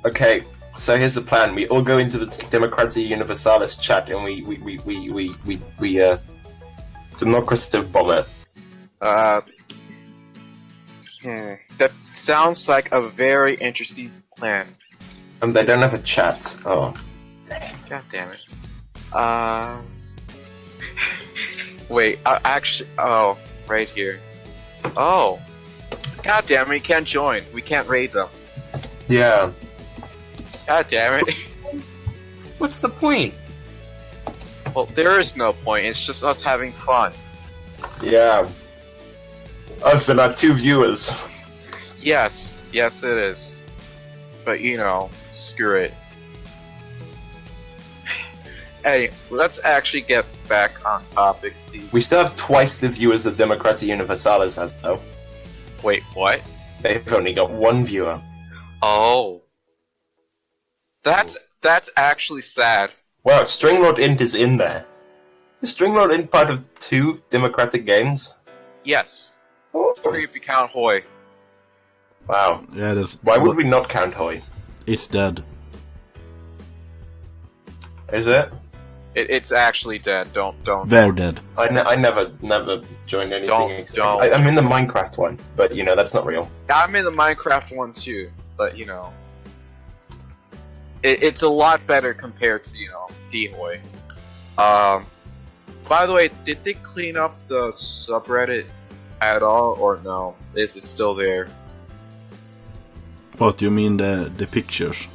B: Okay, so here's the plan. We all go into the Democraciv Universalis chat and we Democraciv bomb it.
C: That sounds like a very interesting plan.
B: And they don't have a chat. Oh.
C: God damn it. Wait, actually, oh, right here. Oh. God damn it, we can't join. We can't raid them.
B: Yeah.
C: God damn it.
D: What's the point?
C: Well, there is no point. It's just us having fun.
B: Yeah. Us and our 2 viewers.
C: Yes, it is. But screw it. Hey, let's actually get back on topic.
B: We still have twice the viewers that Democraciv Universalis has, though.
C: Wait, what?
B: They've only got 1 viewer.
C: Oh. That's actually sad.
B: Wow, StringLordInt is in there. Is StringLordInt part of 2 democratic games?
C: Yes.
B: Oh.
C: 3 if you count Hoy.
B: Wow.
A: Yeah,
B: why would we not count Hoy?
A: It's dead.
B: Is it?
C: It's actually dead. Don't.
A: They're dead.
B: I never joined anything. I'm in the Minecraft one, but that's not real.
C: I'm in the Minecraft one too, but it's a lot better compared to D-Hoy. By the way, did they clean up the subreddit at all, or no? Is it still there?
A: What do you mean the pictures?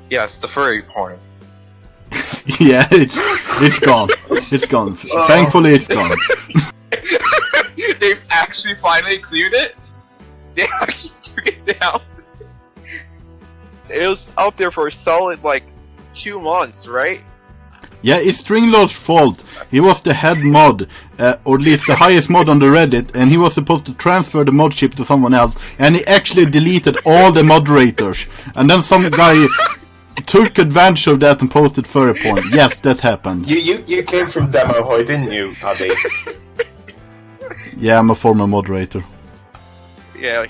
C: Yes, the furry porn.
A: Yeah, it's gone. It's gone. Thankfully, it's gone.
C: They've actually finally cleared it? They actually took it down. It was out there for a solid, 2 months, right?
A: Yeah, it's StringLord's fault. He was the head mod, or at least the highest mod on the Reddit, and he was supposed to transfer the mod chip to someone else, and he actually deleted all the moderators. And then some guy took advantage of that and posted further porn. Yes, that happened.
B: You came from Demohoy, didn't you, Abby?
A: Yeah, I'm a former moderator.
C: Yeah,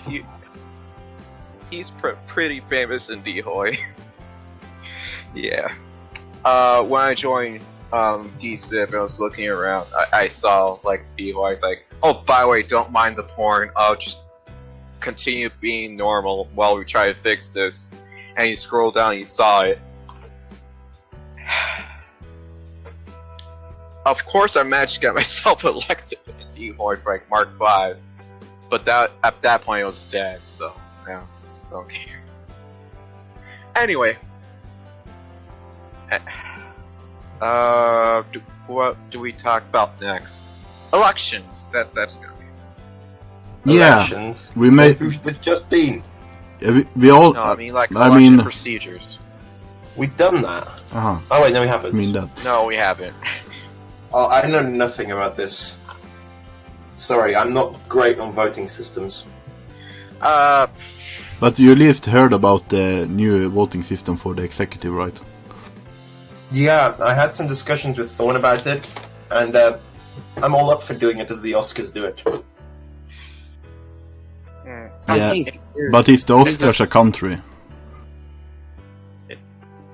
C: he's pretty famous in Dehoy. Yeah. When I joined DCIV and I was looking around, I saw like Dehoy. It's like, oh, by the way, don't mind the porn. I'll just continue being normal while we try to fix this. And you scroll down, and you saw it. Of course, I managed to get myself elected in Dehoy for like Mark 5, but at that point it was dead. So yeah, don't care. Anyway, what do we talk about next? Elections. That's gonna be.
B: Elections.
A: We may.
B: They've just been.
A: We all.
C: No, I mean like election procedures.
B: We've done that.
A: Uh-huh.
B: Oh wait, no, we haven't.
A: I mean that.
C: No, we haven't.
B: Oh, I know nothing about this. Sorry, I'm not great on voting systems.
A: But you at least heard about the new voting system for the executive, right?
B: Yeah, I had some discussions with Thorn about it, and I'm all up for doing it as the Oscars do it.
A: Yeah, but is the Oscars a country?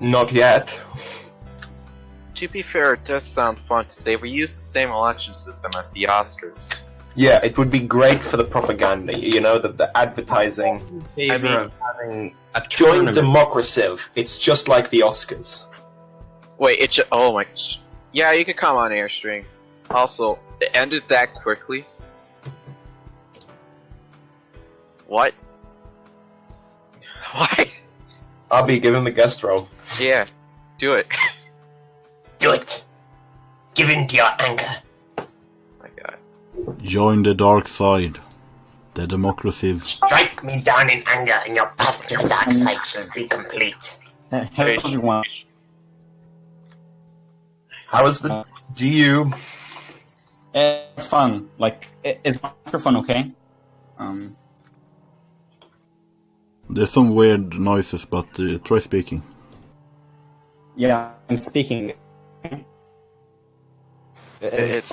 B: Not yet.
C: To be fair, it does sound fun to say we use the same election system as the Oscars.
B: Yeah, it would be great for the propaganda, you know, the advertising.
D: I mean, having a
B: Join
D: tournament.
B: Democraciv. It's just like the Oscars.
C: Wait, oh my... Yeah, you could come on Airstream. Also, it ended that quickly. What? What?
B: I'll be giving the guest role.
C: Yeah, do it.
B: Do it! Give in to your anger.
C: My god.
A: Join the dark side. The Democraciv.
B: Strike me down in anger, and your path to the dark side shall be complete.
E: Hello everyone.
B: How is the DU?
E: It's fun. Like, is my microphone okay?
A: There's some weird noises, but try speaking.
E: Yeah, I'm speaking.
C: It's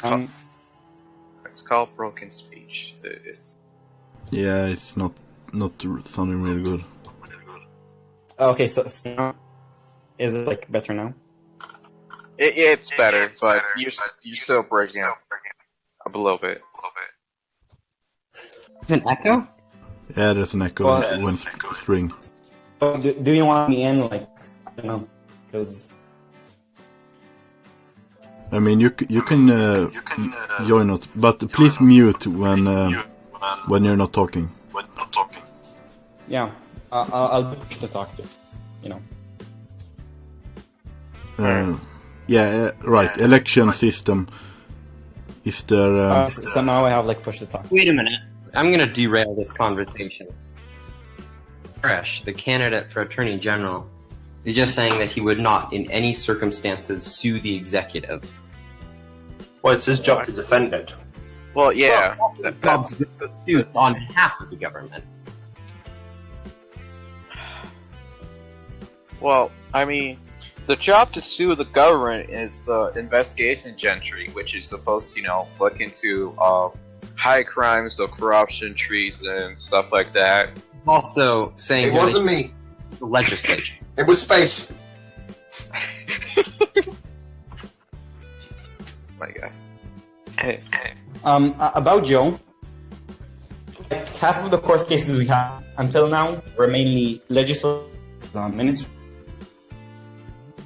C: called broken speech.
A: Yeah, it's not sounding really good.
E: Okay, so now, is it like better now?
C: It's better, but you're still breaking up a little bit.
D: Is an echo?
A: Yeah, there's an echo when string.
E: So, do you want me in? Like, I don't know, because
A: I mean, you can join us, but please mute when you're not talking.
E: yeah, I'll push the talk just, you know.
A: Right. Election system. Is there?
E: So now I have like push the talk.
D: Wait a minute. I'm gonna derail this conversation. Fresh, the candidate for Attorney General, is just saying that he would not, in any circumstances, sue the executive.
B: Well, it's his job to defend it.
C: Well, yeah.
D: That's sued on behalf of the government.
C: Well, I mean, the job to sue the government is the investigation gentry, which is supposed to, look into high crimes of corruption, treason, stuff like that.
D: Also saying
B: It wasn't me.
D: the legislature.
B: It was space.
C: My God.
E: About Joe, like half of the court cases we have until now were mainly legislative ministry.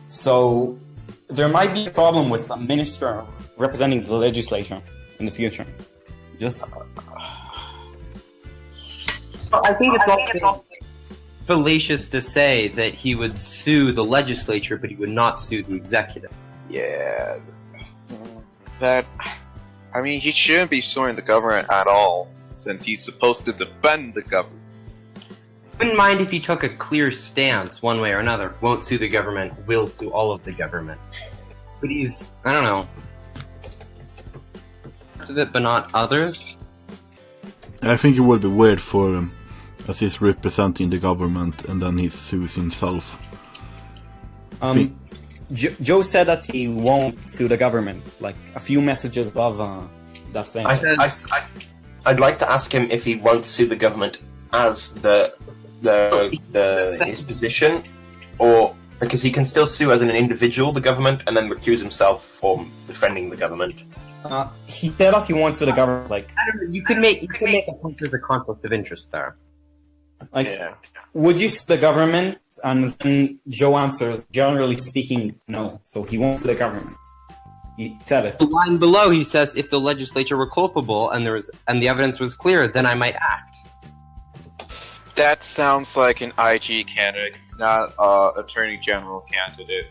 E: So there might be a problem with a minister representing the legislature in the future. Just
D: I think it's also fallacious to say that he would sue the legislature, but he would not sue the executive.
C: Yeah. I mean, he shouldn't be suing the government at all, since he's supposed to defend the government.
D: Wouldn't mind if he took a clear stance one way or another. Won't sue the government, will sue all of the government. but he's, I don't know, parts of it, but not others.
A: I think it would be weird for him, as he's representing the government, and then he sues himself.
E: Joe said that he won't sue the government, like a few messages above that thing.
B: I'd like to ask him if he won't sue the government as his position, or because he can still sue as an individual the government and then recuse himself from defending the government.
E: He said that he wants to the government, like
D: I don't know. You could make a point there's a conflict of interest there.
E: like would you sue the government? And then Joe answers, generally speaking, no. So he won't sue the government. He said it.
D: The line below, he says, if the legislature were culpable and the evidence was clear, then I might act.
C: That sounds like an IG candidate, not Attorney General candidate.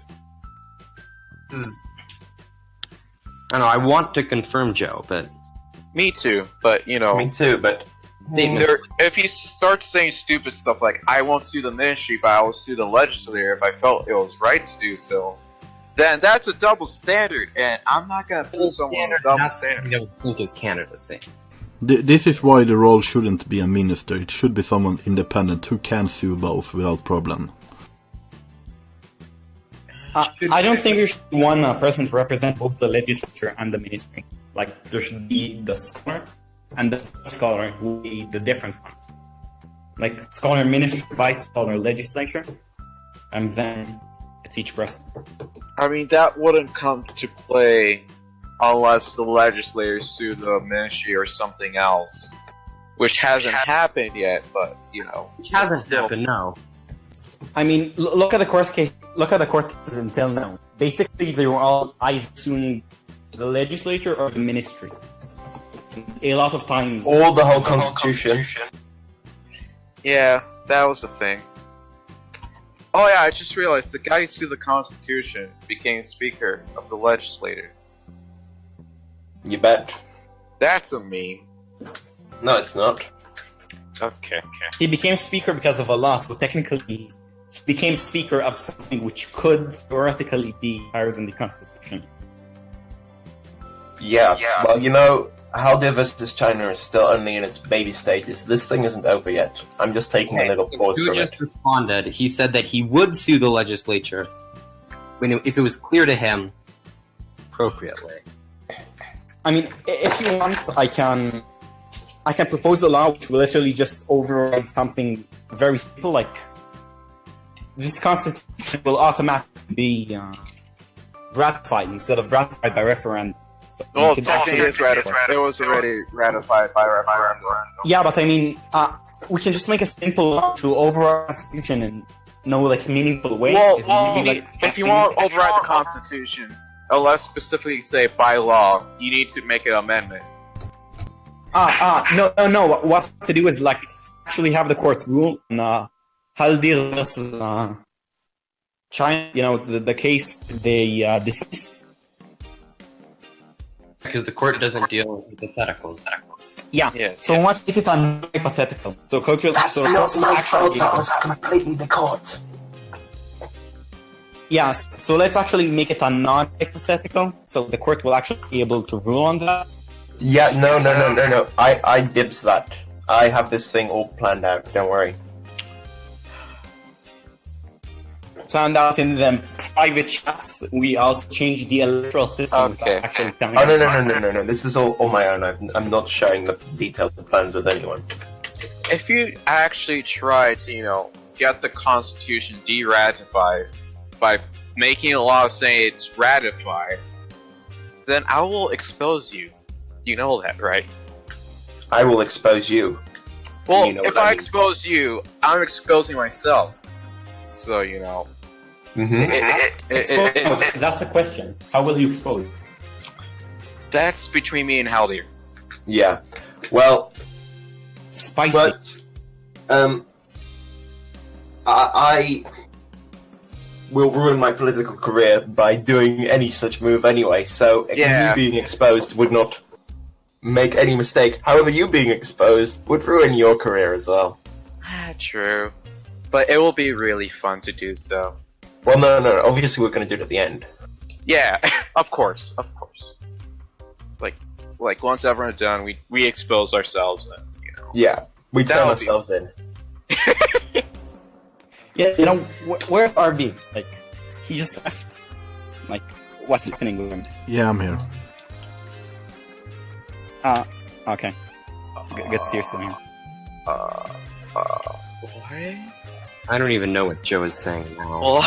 D: I don't know, I want to confirm Joe, but...
C: Me too, but you know...
B: Me too, but...
C: If he starts saying stupid stuff like, I won't sue the ministry, but I will sue the legislature if I felt it was right to do so, then that's a double standard, and I'm not going to pull someone on a double standard.
D: I don't think his candidacy.
A: This is why the role shouldn't be a minister. It should be someone independent who can sue both without problem.
E: I don't think there should be one person to represent both the legislature and the ministry. Like, there should be the scholar, and the scholar will be the different one. Like, scholar ministry, vice scholar legislature, and then it's each person.
C: I mean, that wouldn't come to play unless the legislators sue the ministry or something else, which hasn't happened yet, but, you know.
D: Which hasn't happened, no.
E: I mean, look at the court case. Look at the court cases until now. Basically, they were all either suing the legislature or the ministry. A lot of times,
B: Or the whole constitution.
C: Yeah, that was the thing. Oh yeah, I just realized the guy who sued the Constitution became Speaker of the Legislature.
B: You bet.
C: That's a meme.
B: No, it's not.
C: Okay.
E: he became speaker because of a law. So technically, he became speaker of something which could theoretically be higher than the Constitution.
B: Yeah. Well, you know, Haldir versus China is still only in its baby stages. This thing isn't over yet. I'm just taking a little pause
D: Who
B: from
D: just
B: it.
D: responded, he said that he would sue the legislature if it was clear to him appropriately.
E: I mean, if you want, I can propose a law which will literally just override something very simple, like this constitution will automatically be ratified instead of ratified by referendum. So
C: Well, technically it's ratified. It was already ratified by referendum.
E: yeah, but I mean, we can just make a simple law to override the constitution in no like meaningful way.
C: Well,
E: If
C: if you want to override the Constitution, unless specifically say by law, you need to make an amendment.
E: No. What we have to do is like actually have the court rule on Haldir versus China. You know, the case they dismissed.
D: Because the court doesn't deal with hypotheticals.
E: Yeah.
C: Yes,
E: So
C: yes.
E: we want to make it a hypothetical. So cultural.
B: That's
E: So
B: not my fault.
E: actually,
B: That was completely the court.
E: yeah. So let's actually make it a non-hypothetical. So the court will actually be able to rule on that.
B: Yeah, no. I dibs that. I have this thing all planned out. Don't worry.
E: Found out in the private chats, we also changed the electoral system.
C: Okay.
E: Actually telling
B: Oh
E: us.
B: no. This is all on my own. I'm not sharing the detailed plans with anyone.
C: If you actually try to, get the Constitution de-ratified by making a law saying it's ratified, then I will expose you. You know that, right?
B: I will expose you.
C: Well,
B: You know
C: if
B: what I
C: I
B: mean.
C: expose you, I'm exposing myself. So,
B: Mm-hmm.
E: That's the question. How will you expose?
C: that's between me and Haldir.
B: Yeah. Well,
E: Spicy.
B: but I will ruin my political career by doing any such move anyway. So
C: Yeah.
B: you being exposed would not make any mistake. However, you being exposed would ruin your career as well.
C: True. But it will be really fun to do so.
B: Well, no. Obviously, we're going to do it at the end.
C: Yeah, of course. Like once everyone's done, we expose ourselves and
B: Yeah, we turn
C: That'll be-
B: ourselves in.
E: Yeah, you know, where's RB? Like, he just left. Like, what's happening with him?
A: Yeah, I'm here.
E: Okay. Get serious in here.
C: What?
D: I don't even know what Joe is saying now.
C: What?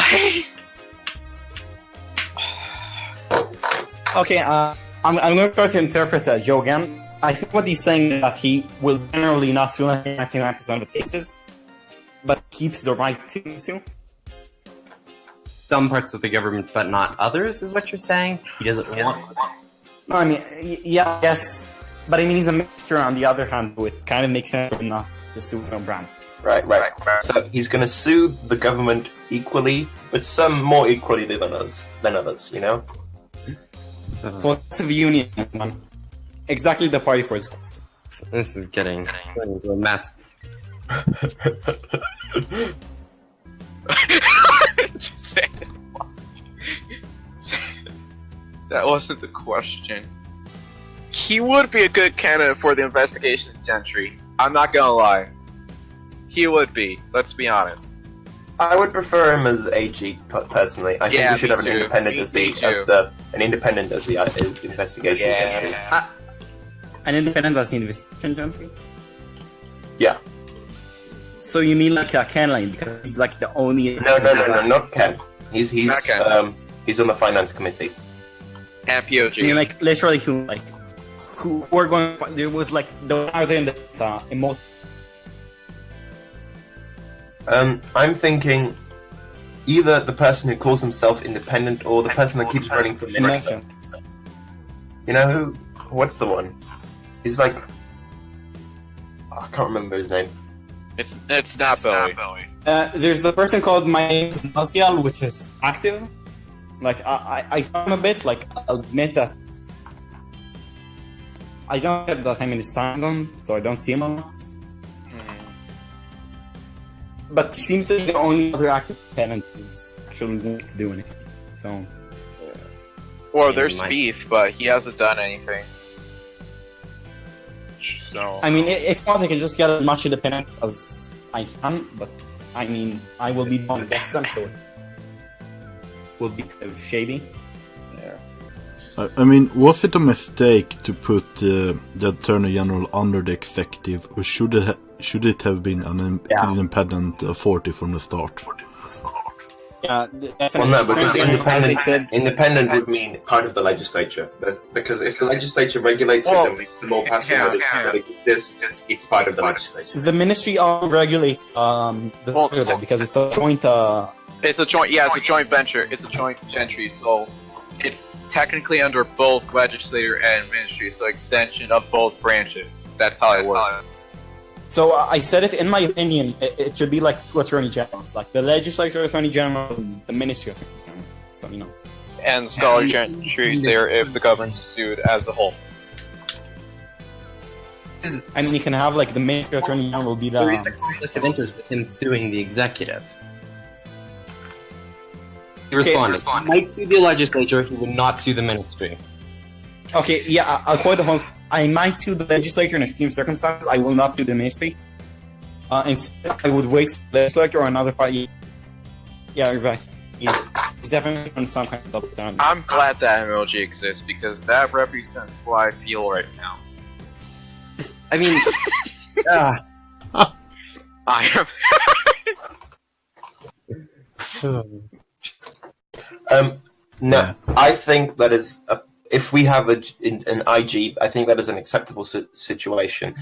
E: Okay, I'm going to try to interpret Joe again. I think what he's saying is that he will generally not sue 99% of cases, but keeps the right to sue.
D: Some parts of the government, but not others, is what you're saying? He doesn't want...
E: No, I mean, yeah, yes, but I mean, he's a mixture on the other hand, so it kind of makes sense for him not to sue his own brand.
B: Right. So he's going to sue the government equally, but some more equally than others, you know?
E: Progressive Union, man. Exactly the party for his...
D: This is getting into a mess.
C: Just say it. That wasn't the question. He would be a good candidate for the investigation gentry. I'm not gonna lie. He would be. Let's be honest.
B: I would prefer him as AG personally. I think
C: Yeah,
B: we should
C: me
B: have
C: too.
B: an independent
C: Me
B: as the
C: too.
B: investigation.
C: Yeah.
E: An independent as the investigation gentry?
B: Yeah.
E: So you mean like Ken Lane, because he's like the only...
B: No, not Ken. He's
C: Not Ken.
B: He's on the finance committee.
C: And POG.
E: I mean, like, literally who were going... There was like, the are there in the emote...
B: I'm thinking either the person who calls himself independent or the person that keeps running for minister. You know who? What's the one? He's like... I can't remember his name.
C: It's not Bowie.
E: There's the person called My Name is Nazial, which is active. Like, I saw him a bit, like, I'll admit that I don't get that I'm in his time zone, so I don't see him a lot. But he seems to be the only other active tenant who's actually going to do anything. So,
C: Well, there's beef, but he hasn't done anything. So
E: I mean, if not, I can just get as much independent as I can, but I mean, I will be on against them, so it will be kind of shady.
A: I mean, was it a mistake to put the Attorney General under the executive, or should it have been an independent authority from the start?
E: Yeah,
B: Well, no, because
E: independent,
B: independent would mean part of the legislature. Because if the legislature regulates it and makes it more passive that it exists, it's part of the legislature.
E: the ministry all regulates because it's a joint.
C: it's a joint venture. It's a joint gentry, so it's technically under both legislature and ministry, so extension of both branches. That's how it works.
E: So I said it in my opinion. It should be like two attorney generals, like the legislature attorney general and the ministry attorney general. So you know.
C: And scholar gentry is there if the government's sued as a whole.
E: I mean, you can have like the ministry attorney general be
D: There is a conflict of interest with him suing the executive. He responded. He might sue the legislature, he would not sue the ministry.
E: Okay, yeah, I'll quote the whole. I might sue the legislature in extreme circumstances. I will not sue the ministry. Instead, I would wait for the legislature or another party. Yeah, you're right. He's definitely on some kind of double standard.
C: I'm glad that emoji exists because that represents what I feel right now.
D: I mean,
C: I am.
B: No, I think that is if we have an IG, I think that is an acceptable situation.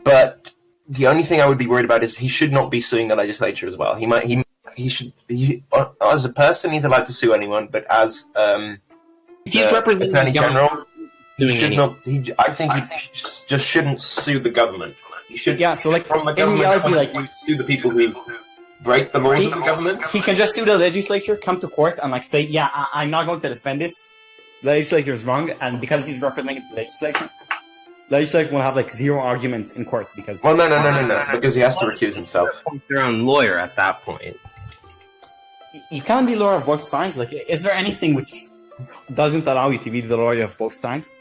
B: But the only thing I would be worried about is he should not be suing the legislature as well. He should as a person he's allowed to sue anyone, but as
D: he's representing
B: Attorney
D: the
B: General, he should
D: anything.
B: not. I think he just shouldn't sue the government. He should.
E: Yeah, so like
B: from the
E: in
B: government,
E: reality, like
B: sue the people who break the laws of the government.
E: he can just sue the legislature, come to court, and like say, yeah, I'm not going to defend this. The legislature is wrong, and because he's representing the legislature will have like zero arguments in court because.
B: Well, no, because he has to recuse himself.
D: Their own lawyer at that point.
E: you can't be lawyer of both sides. Like, is there anything which doesn't allow you to be the lawyer of both sides?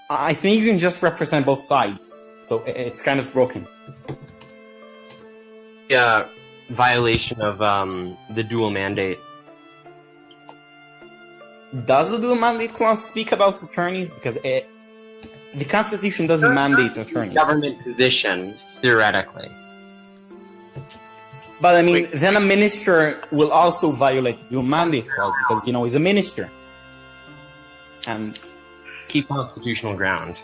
E: I think you can just represent both sides. So it's kind of broken.
D: Yeah, violation of the dual mandate.
E: Does the dual mandate clause speak about attorneys? Because the Constitution doesn't mandate attorneys.
D: Government position, theoretically.
E: But I mean, then a minister will also violate the dual mandate clause because, he's a minister. And
D: Keep constitutional ground.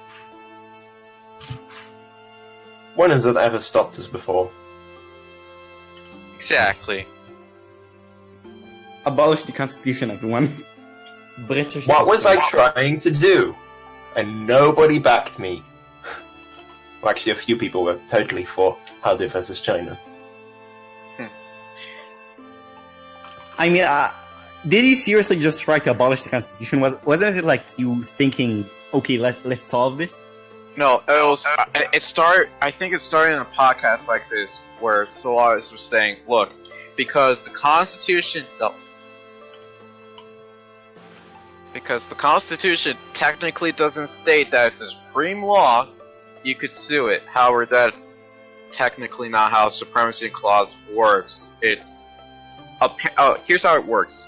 B: When has it ever stopped us before?
C: Exactly.
E: abolish the Constitution, everyone. British.
B: What was I trying to do? And nobody backed me. Well, actually, a few people were totally for Haldir versus China.
E: I mean, did you seriously just try to abolish the Constitution? Wasn't it like you thinking, okay, let's solve this?
C: No, it was. I think it started in a podcast like this where Solaris was saying, "Look, because the Constitution technically doesn't state that it's a supreme law, you could sue it. However, that's technically not how Supremacy Clause works. It's here's how it works.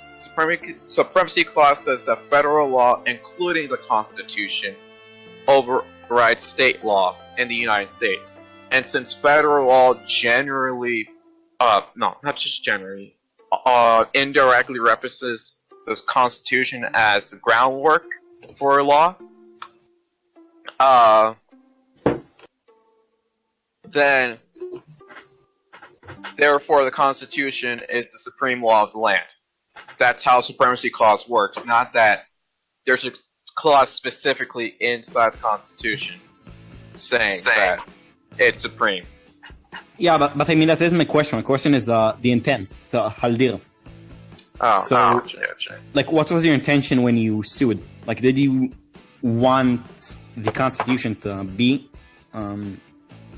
C: Supremacy Clause says that federal law, including the Constitution, overrides state law in the United States. And since federal law generally, not just generally, indirectly references the Constitution as the groundwork for law, then therefore the Constitution is the supreme law of the land. That's how Supremacy Clause works, not that there's a clause specifically inside the Constitution saying that it's supreme.
E: Yeah, but I mean, that isn't my question. My question is the intent, to Haldir. Like, what was your intention when you sued? Like, did you want the Constitution to be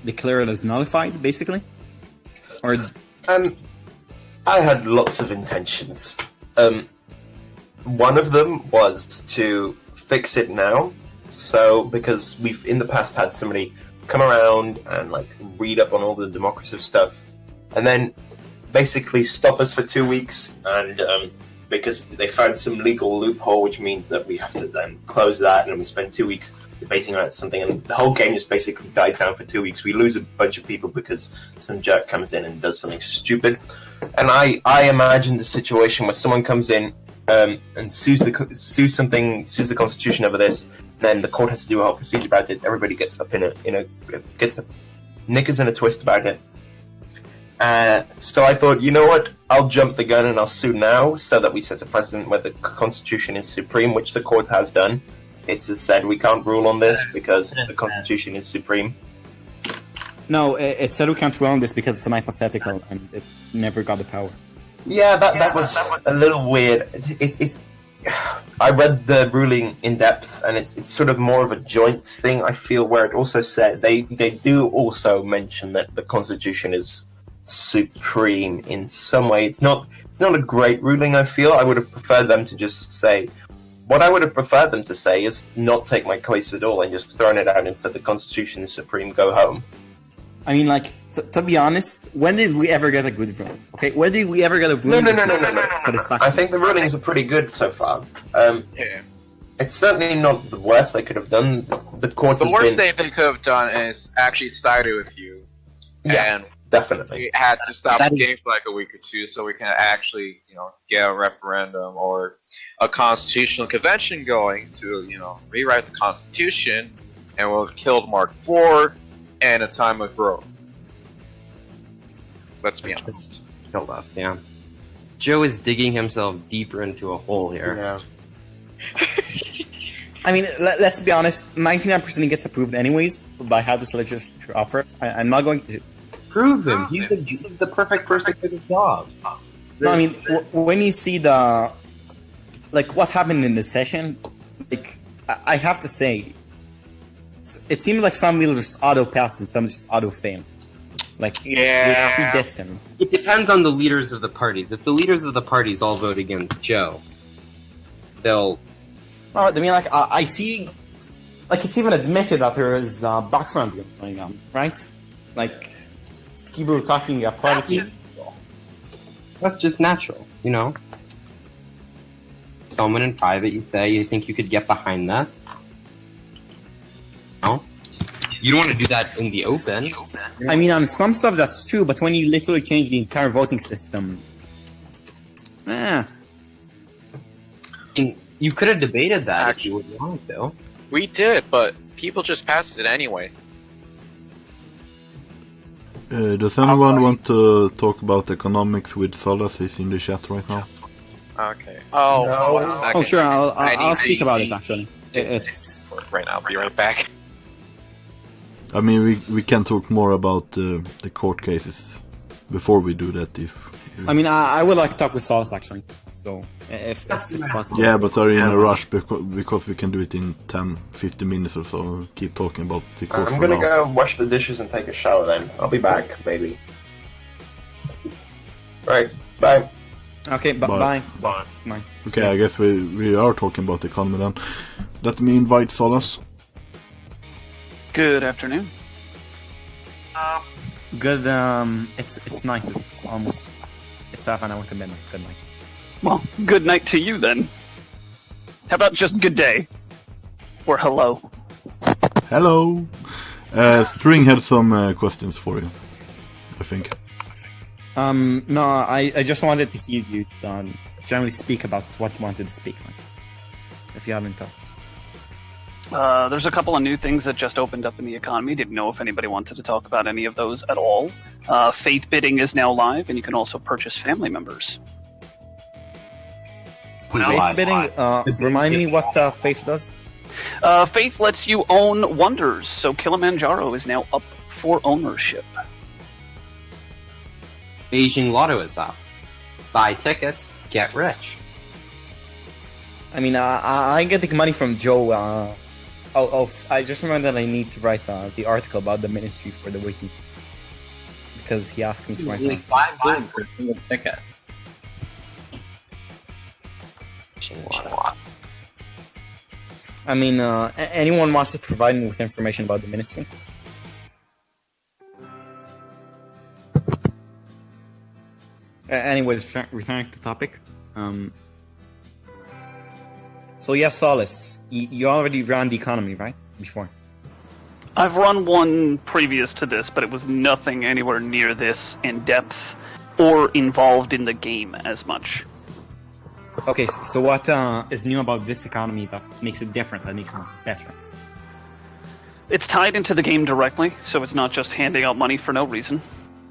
E: declared as nullified, basically? Or
B: I had lots of intentions. One of them was to fix it now. So, because we've in the past had somebody come around and like read up on all the Democraciv stuff, and then basically stop us for 2 weeks, and because they found some legal loophole, which means that we have to then close that, and we spend 2 weeks debating about something, and the whole game just basically dies down for 2 weeks. We lose a bunch of people because some jerk comes in and does something stupid. And I imagined a situation where someone comes in and sues the Constitution over this, then the court has to do a whole procedure about it. Everybody gets up gets a knickers in a twist about it. So I thought, you know what? I'll jump the gun and I'll sue now, so that we set a precedent where the Constitution is supreme, which the court has done. It's said we can't rule on this because the Constitution is supreme.
E: no, it said we can't rule on this because it's an hypothetical and it never got the power.
B: Yeah, that was a little weird. It's I read the ruling in depth, and it's sort of more of a joint thing, I feel, where it also said they do also mention that the Constitution is supreme in some way. It's not a great ruling, I feel. I would have preferred them to just say, what I would have preferred them to say is not take my case at all and just thrown it out and said the Constitution is supreme, go home.
E: I mean, like, to be honest, when did we ever get a good ruling? Okay, when did we ever get a ruling?
B: No.
E: Satisfactory?
B: I think the rulings are pretty good so far.
C: Yeah.
B: It's certainly not the worst they could have done. The court
C: The
B: has
C: worst
B: been...
C: thing they could have done is actually sided with you.
B: Yeah,
C: And
B: definitely.
C: we had to stop the game for like a week or two so we can actually, get a referendum or a constitutional convention going to, rewrite the Constitution, and we'll have killed Mk4 and a time of growth. Let's be honest.
D: Killed us, yeah. Joe is digging himself deeper into a hole here.
B: Yeah.
E: I mean, let's be honest, 99% gets approved anyways by how this legislature operates. I'm not going to...
D: Prove him. He's the perfect person for the job.
E: No, I mean, when you see what happened in the session, like, I have to say, it seems like some will just auto-pass and some just auto-fail. Like,
C: Yeah.
E: you're predestined.
D: It depends on the leaders of the parties. If the leaders of the parties all vote against Joe, they'll...
E: Oh, I mean, like, I see... Like, it's even admitted that there is background going on, right? Like, people talking privately.
D: That's just natural, you know? Someone in private, you say, you think you could get behind this? No? You don't want to do that in the open.
E: I mean, on some stuff that's true, but when you literally change the entire voting system...
D: I mean, you could have debated that if you would want to.
C: We did, but people just passed it anyway.
A: Does anyone want to talk about economics with Solas? He's in the chat right now.
C: Okay. Oh,
B: No.
C: 1 second.
E: Oh, sure,
C: I
E: I'll
C: need
E: speak
C: to
E: about it,
C: easy-
E: actually. It's...
C: Right now, I'll be right back.
A: I mean, we can talk more about the court cases before we do that, if...
E: I mean, I would like to talk with Solas, actually. So, if it's possible.
A: Yeah, but are you in a rush because we can do it in 10-15 minutes or so? Keep talking about the court
B: I'm
A: for
B: gonna
A: now.
B: go wash the dishes and take a shower then. I'll be back, maybe. Right, bye.
E: Okay,
A: Bye.
E: bye. Bye.
A: Okay, I guess we are talking about the economy then. Let me invite Solas.
F: Good afternoon.
E: Good, it's night. It's half an hour to midnight. Good night.
F: Well, good night to you then. How about just good day? Or hello?
A: Hello! String had some questions for you, I think.
E: No, I just wanted to hear you generally speak about what you wanted to speak on. If you haven't
F: There's a couple of new things that just opened up in the economy. Didn't know if anybody wanted to talk about any of those at all. Faith bidding is now live, and you can also purchase family members.
E: Faith bidding, remind me what Faith does?
F: Faith lets you own wonders, so Kilimanjaro is now up for ownership.
D: Beijing Lotto is up. Buy tickets, get rich.
E: I mean, I get the money from Joe. I just remember that I need to write the article about the ministry for the wiki. Because he asked me to write
D: Only
E: it.
D: 5 good for a single ticket. Beijing Lotto.
E: I mean, anyone wants to provide me with information about the ministry? Anyways, returning to the topic. So yeah, Solace, you already ran the economy, right? Before.
F: I've run one previous to this, but it was nothing anywhere near this in depth or involved in the game as much.
E: Okay, so what is new about this economy that makes it different, that makes it better?
F: It's tied into the game directly, so it's not just handing out money for no reason.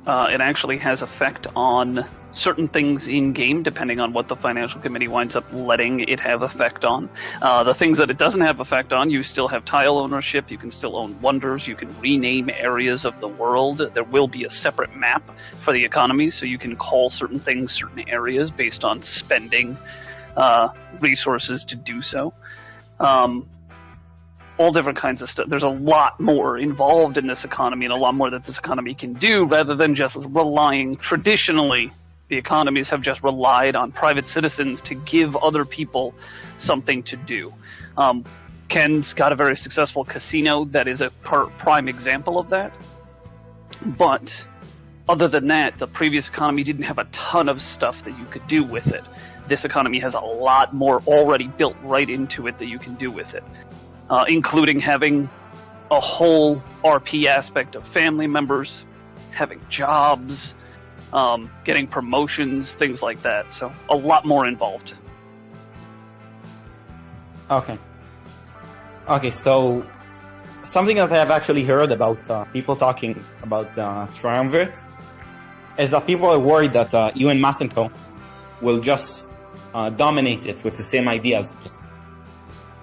F: It actually has effect on certain things in game, depending on what the financial committee winds up letting it have effect on. The things that it doesn't have effect on, you still have tile ownership, you can still own wonders, you can rename areas of the world. There will be a separate map for the economy, so you can call certain things certain areas based on spending resources to do so. All different kinds of stuff. There's a lot more involved in this economy and a lot more that this economy can do rather than just relying. Traditionally, the economies have just relied on private citizens to give other people something to do. Ken's got a very successful casino that is a prime example of that. But other than that, the previous economy didn't have a ton of stuff that you could do with it. This economy has a lot more already built right into it that you can do with it. Including having a whole RP aspect of family members, having jobs, getting promotions, things like that. So a lot more involved.
E: Okay, so something that I've actually heard about people talking about Triumvirate is that people are worried that you and Masenko will just dominate it with the same ideas, just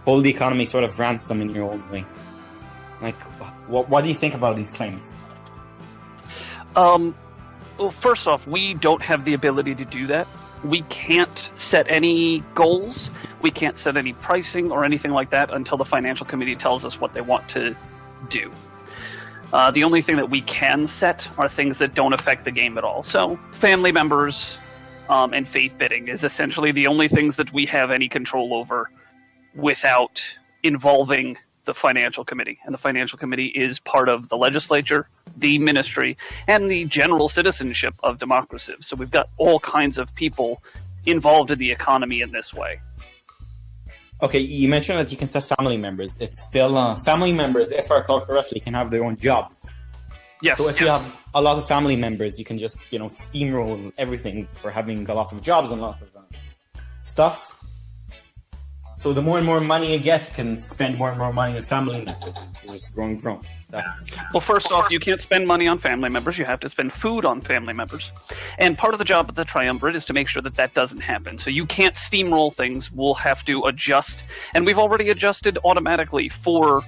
E: hold the economy sort of ransom in your own way. Like, what do you think about these claims?
F: Well, first off, we don't have the ability to do that. We can't set any goals. We can't set any pricing or anything like that until the financial committee tells us what they want to do. The only thing that we can set are things that don't affect the game at all. So family members and faith bidding is essentially the only things that we have any control over without involving the financial committee. And the financial committee is part of the legislature, the ministry, and the general citizenship of Democraciv. So we've got all kinds of people involved in the economy in this way.
E: Okay, you mentioned that you can set family members. It's still family members, if I recall correctly, can have their own jobs.
F: Yes.
E: So if you have a lot of family members, you can just, steamroll everything for having a lot of jobs and a lot of stuff. So the more and more money you get, you can spend more and more money on family members. It's just growing.
F: Well, first off, you can't spend money on family members. You have to spend food on family members. And part of the job of the Triumvirate is to make sure that that doesn't happen. So you can't steamroll things. We'll have to adjust. And we've already adjusted automatically for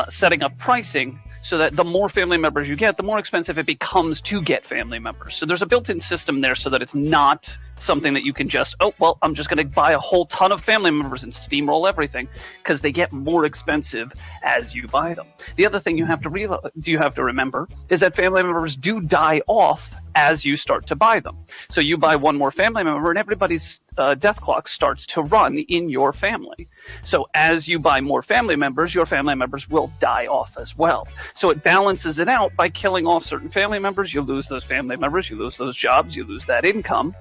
F: setting up pricing so that the more family members you get, the more expensive it becomes to get family members. So there's a built-in system there so that it's not something that you can just, I'm just going to buy a whole ton of family members and steamroll everything, because they get more expensive as you buy them. The other thing you have to remember is that family members do die off as you start to buy them. So you buy one more family member and everybody's death clock starts to run in your family. So as you buy more family members, your family members will die off as well. So it balances it out by killing off certain family members. You lose those family members, you lose those jobs, you lose that income.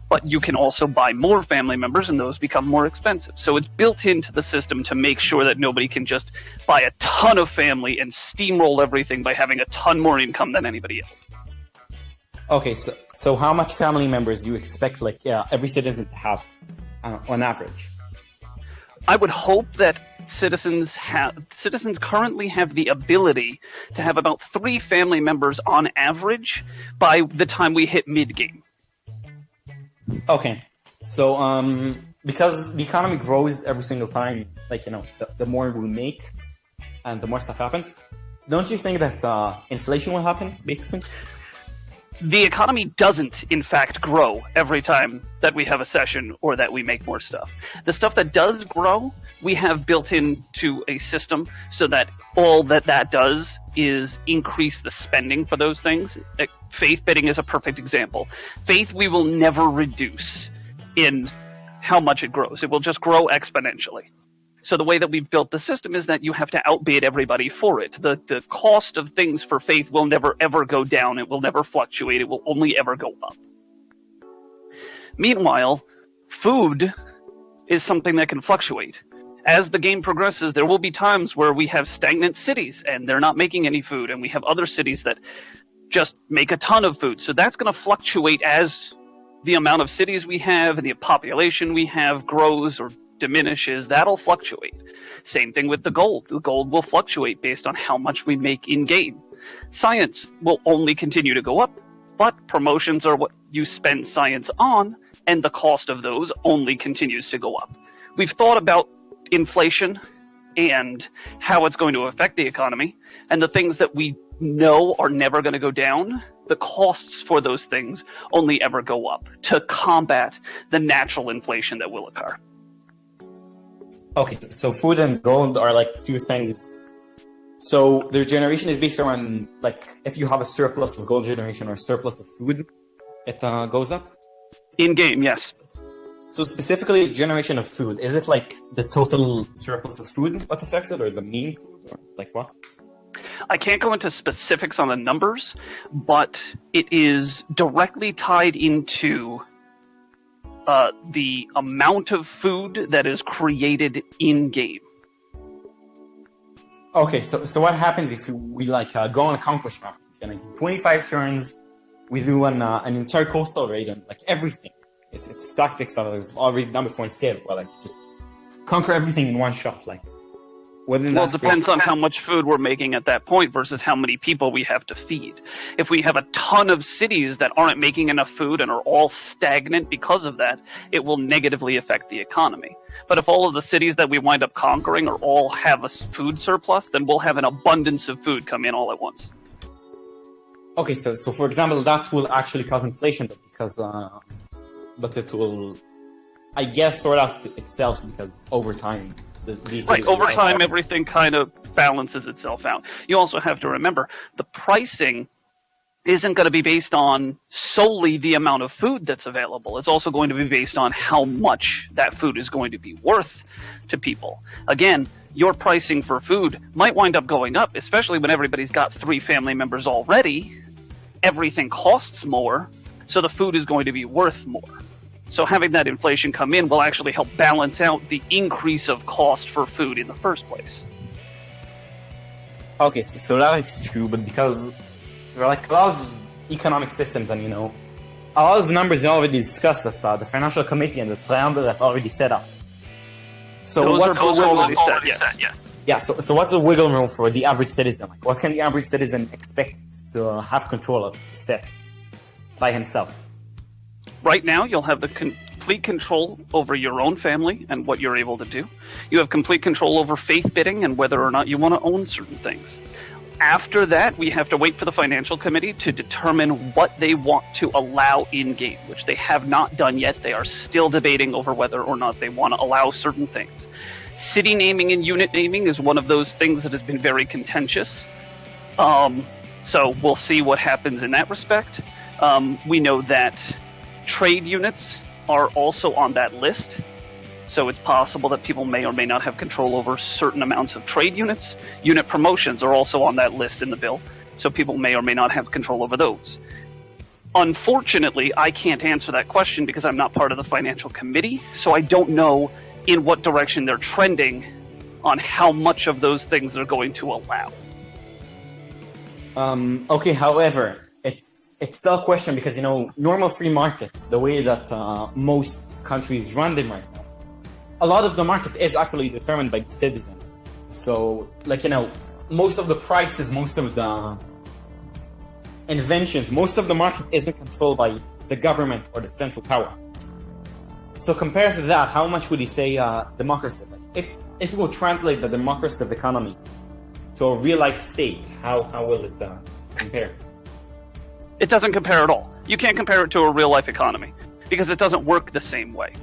F: But you can also buy more family members and those become more expensive. So it's built into the system to make sure that nobody can just buy a ton of family and steamroll everything by having a ton more income than anybody else.
E: Okay, so how much family members do you expect, every citizen to have on average?
F: I would hope that citizens currently have the ability to have about 3 family members on average by the time we hit mid-game.
E: Okay, so because the economy grows every single time, the more we make and the more stuff happens, don't you think that inflation will happen, basically?
F: The economy doesn't, in fact, grow every time that we have a session or that we make more stuff. The stuff that does grow, we have built into a system so that all that does is increase the spending for those things. Faith bidding is a perfect example. Faith we will never reduce in how much it grows. It will just grow exponentially. So the way that we've built the system is that you have to outbid everybody for it. The cost of things for faith will never ever go down. It will never fluctuate. It will only ever go up. Meanwhile, food is something that can fluctuate. As the game progresses, there will be times where we have stagnant cities and they're not making any food, and we have other cities that just make a ton of food. So that's going to fluctuate as the amount of cities we have and the population we have grows or diminishes. That'll fluctuate. Same thing with the gold. The gold will fluctuate based on how much we make in-game. Science will only continue to go up, but promotions are what you spend science on, and the cost of those only continues to go up. We've thought about inflation and how it's going to affect the economy, and the things that we know are never going to go down, the costs for those things only ever go up to combat the natural inflation that will occur.
E: Okay, so food and gold are 2 things. So their generation is based around, if you have a surplus of gold generation or a surplus of food, it goes up?
F: In-game, yes.
E: So specifically, generation of food, is it the total surplus of food what affects it, or the mean food, or what?
F: I can't go into specifics on the numbers, but it is directly tied into the amount of food that is created in-game.
E: Okay, so what happens if we go on a conquest map? 25 turns, we do an entire coastal raid and everything. It's tactics that I've already done before in Civ, where just conquer everything in one shot. Well, it
F: depends on how much food we're making at that point versus how many people we have to feed. If we have a ton of cities that aren't making enough food and are all stagnant because of that, it will negatively affect the economy. But if all of the cities that we wind up conquering are all have a food surplus, then we'll have an abundance of food come in all at once.
E: Okay, so for example, that will actually cause inflation, but it will, I guess, sort out itself because over time these
F: Right,
E: things
F: over
E: will-
F: time, everything kind of balances itself out. You also have to remember the pricing isn't going to be based on solely the amount of food that's available. It's also going to be based on how much that food is going to be worth to people. Again, your pricing for food might wind up going up, especially when everybody's got 3 family members already. Everything costs more, so the food is going to be worth more. So having that inflation come in will actually help balance out the increase of cost for food in the first place.
E: Okay, so that is true, but because there are like a lot of economic systems, and a lot of numbers are already discussed that the financial committee and the triumvirate already set up. So
F: Those are already set,
C: yes.
E: Yeah, so what's the wiggle room for the average citizen? Like, what can the average citizen expect to have control of the settings by himself?
F: Right now, you'll have the complete control over your own family and what you're able to do. You have complete control over faith bidding and whether or not you want to own certain things. After that, we have to wait for the financial committee to determine what they want to allow in-game, which they have not done yet. They are still debating over whether or not they want to allow certain things. City naming and unit naming is one of those things that has been very contentious. So we'll see what happens in that respect. We know that trade units are also on that list. So it's possible that people may or may not have control over certain amounts of trade units. Unit promotions are also on that list in the bill, so people may or may not have control over those. Unfortunately, I can't answer that question because I'm not part of the financial committee, so I don't know in what direction they're trending on how much of those things they're going to allow.
E: Okay, however, it's still a question because, normal free markets, the way that most countries run them right now, a lot of the market is actually determined by the citizens. So, most of the prices, most of the inventions, most of the market isn't controlled by the government or the central power. So compared to that, how much would you say democracy? If you will translate the democracy economy to a real-life state, how will it compare?
F: It doesn't compare at all. You can't compare it to a real-life economy because it doesn't work the same way.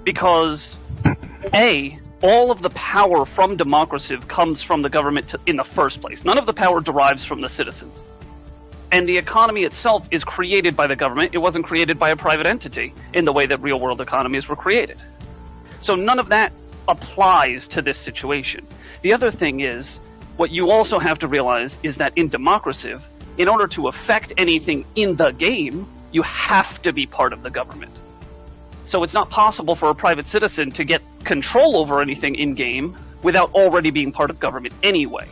F: Because all of the power from Democraciv comes from the government in the first place. None of the power derives from the citizens. And the economy itself is created by the government. It wasn't created by a private entity in the way that real-world economies were created. So none of that applies to this situation. The other thing is, what you also have to realize is that in Democraciv, in order to affect anything in the game, you have to be part of the government. So it's not possible for a private citizen to get control over anything in-game without already being part of government anyway.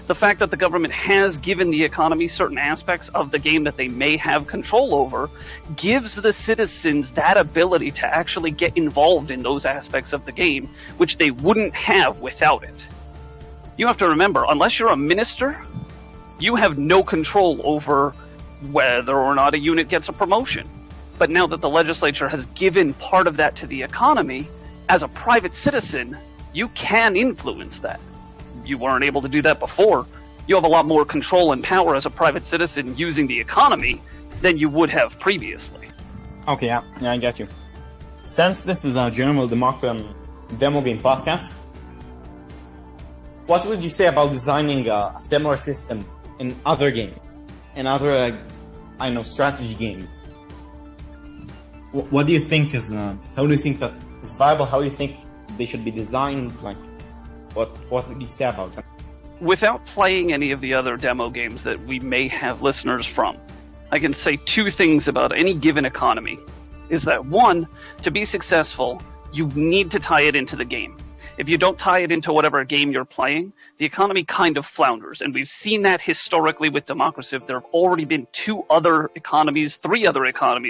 F: The fact that the government has given the economy certain aspects of the game that they may have control over gives the citizens that ability to actually get involved in those aspects of the game, which they wouldn't have without it. You have to remember, unless you're a minister, you have no control over whether or not a unit gets a promotion. But now that the legislature has given part of that to the economy, as a private citizen, you can influence that. You weren't able to do that before. You have a lot more control and power as a private citizen using the economy than you would have previously.
E: Okay, yeah, I get you. Since this is a general demo game podcast, what would you say about designing a similar system in other games, in other, strategy games? What do you think is? How do you think that is viable? How do you think they should be designed? What would you say about them?
F: Without playing any of the other demo games that we may have listeners from, I can say 2 things about any given economy. Is that 1, to be successful, you need to tie it into the game. If you don't tie it into whatever game you're playing, the economy kind of flounders. And we've seen that historically with Democraciv. There have already been 3 other economies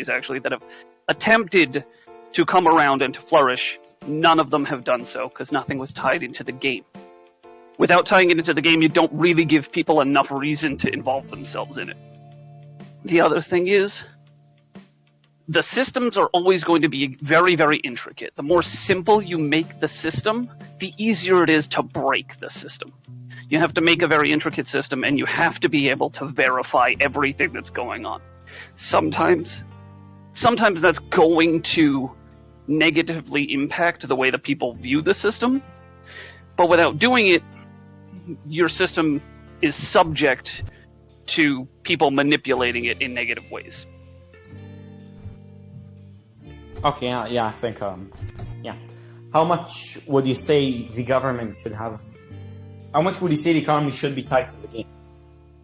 F: actually, that have attempted to come around and to flourish. None of them have done so because nothing was tied into the game. Without tying it into the game, you don't really give people enough reason to involve themselves in it. The other thing is, the systems are always going to be very, very intricate. The more simple you make the system, the easier it is to break the system. You have to make a very intricate system, and you have to be able to verify everything that's going on. Sometimes that's going to negatively impact the way that people view the system. But without doing it, your system is subject to people manipulating it in negative ways.
E: Okay, yeah, I think, yeah. How much would you say the government should have? How much would you say the economy should be tied to the game?